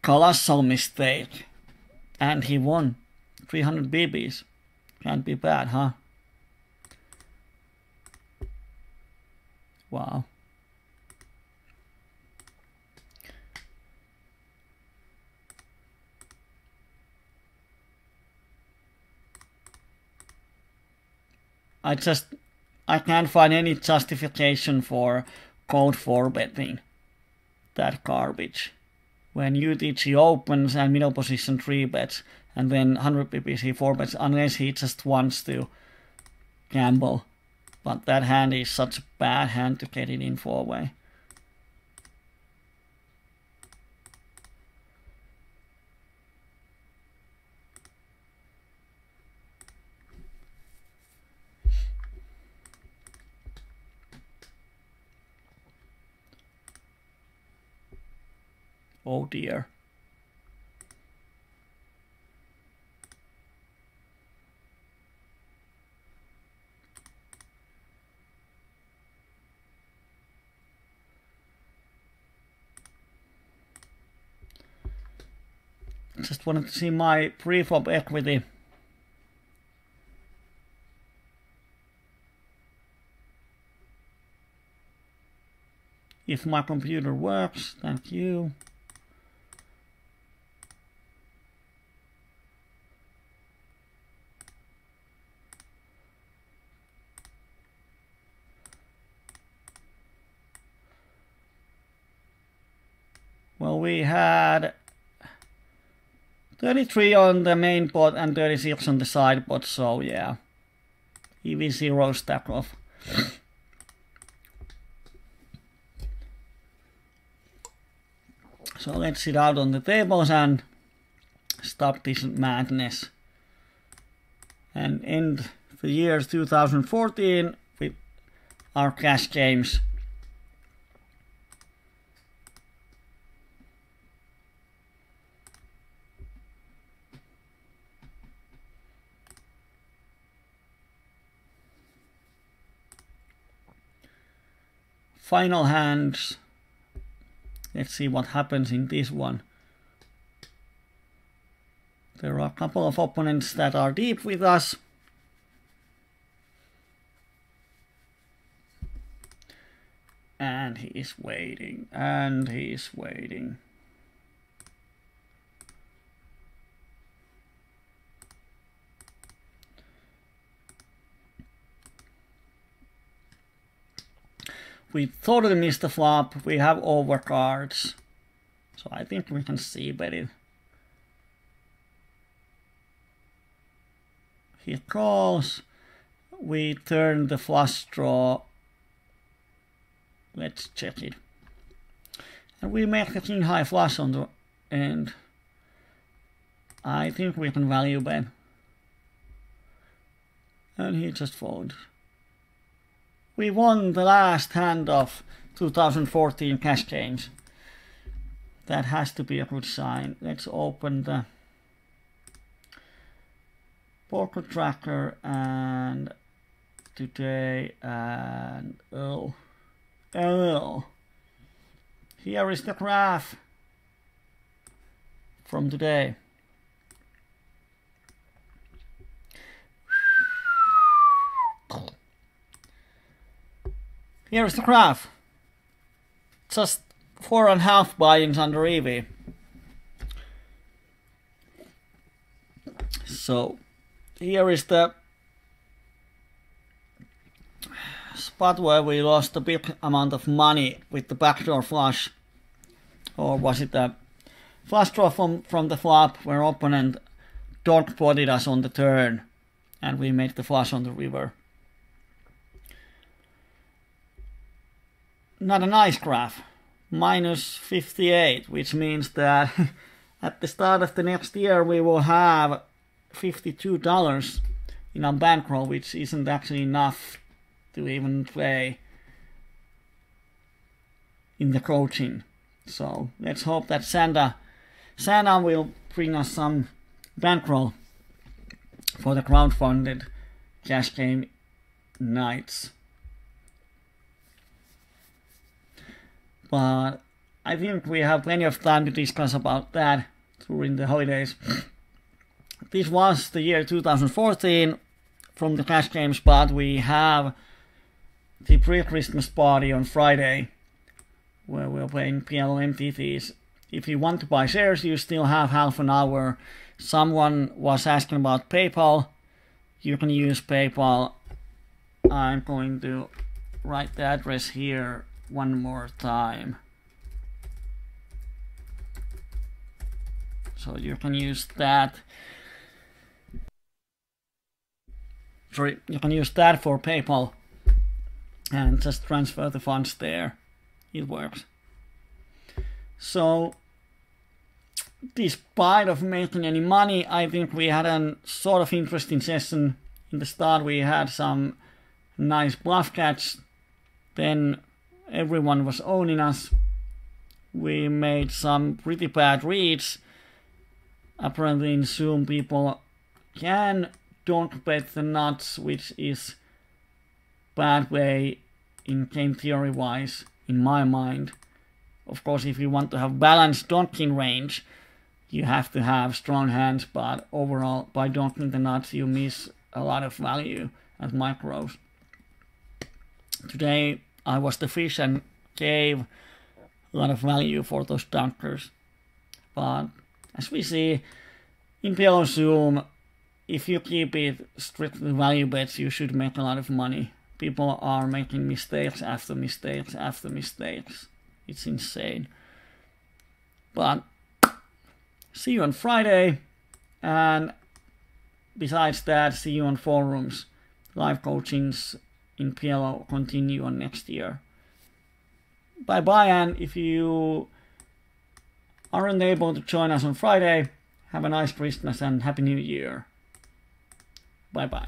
colossal mistake. And he won 300 BBs. Can't be bad, huh? Wow. I can't find any justification for cold 4-betting that garbage. When UTG opens and middle position 3-bets, and then 100 BPs he 4-bets, unless he just wants to gamble. But that hand is such a bad hand to get it in 4-way. Oh dear. Just wanted to see my pre-flop equity. If my computer works, thank you. Well, we had 33 on the main pot and 36 on the side pot, so yeah. EV0 stack off. So let's sit out on the tables and stop this madness. And end the year 2014 with our cash games. Final hands. Let's see what happens in this one. There are a couple of opponents that are deep with us. And he is waiting, and he is waiting. We totally missed the flop. We have overcards. So I think we can see better. He calls. We turn the flush draw. Let's check it. And we make the king high flush on the end. I think we can value bet. And he just folds. We won the last hand of 2014 cash games. That has to be a good sign. Let's open the poker tracker and today and oh. Here is the graph from today. Here is the graph. Just 4.5 buy-ins under EV. So here is the spot where we lost a big amount of money with the backdoor flush. Or was it a flush draw from the flop where opponent dog-potted us on the turn and we made the flush on the river. Not a nice graph. Minus 58, which means that at the start of the next year we will have $52 in our bankroll, which isn't actually enough to even play in the coaching. So let's hope that Santa will bring us some bankroll for the crowdfunded cash game nights. But I think we have plenty of time to discuss about that during the holidays. This was the year 2014 from the cash games, but we have the pre-Christmas party on Friday where we're playing PLO MTTs. If you want to buy shares, you still have half an hour. Someone was asking about PayPal. You can use PayPal. I'm going to write the address here one more time. So you can use that. You can use that for PayPal and just transfer the funds there. It works. So, despite of making any money, I think we had a sort of interesting session. In the start we had some nice bluff catch, then everyone was owning us. We made some pretty bad reads. Apparently in Zoom people don't bet the nuts, which is bad way in game theory wise, in my mind. Of course, if you want to have balanced donking range, you have to have strong hands, but overall, by donking the nuts, you miss a lot of value at micros. Today, I was the fish and gave a lot of value for those dunkers. But as we see in PLO Zoom, if you keep it strictly value bets, you should make a lot of money. People are making mistakes after mistakes after mistakes. It's insane. But see you on Friday, and besides that, see you on forums. Live coachings in PLO continue on next year. Bye bye, and if you aren't able to join us on Friday, have a nice Christmas and Happy New Year. Bye bye.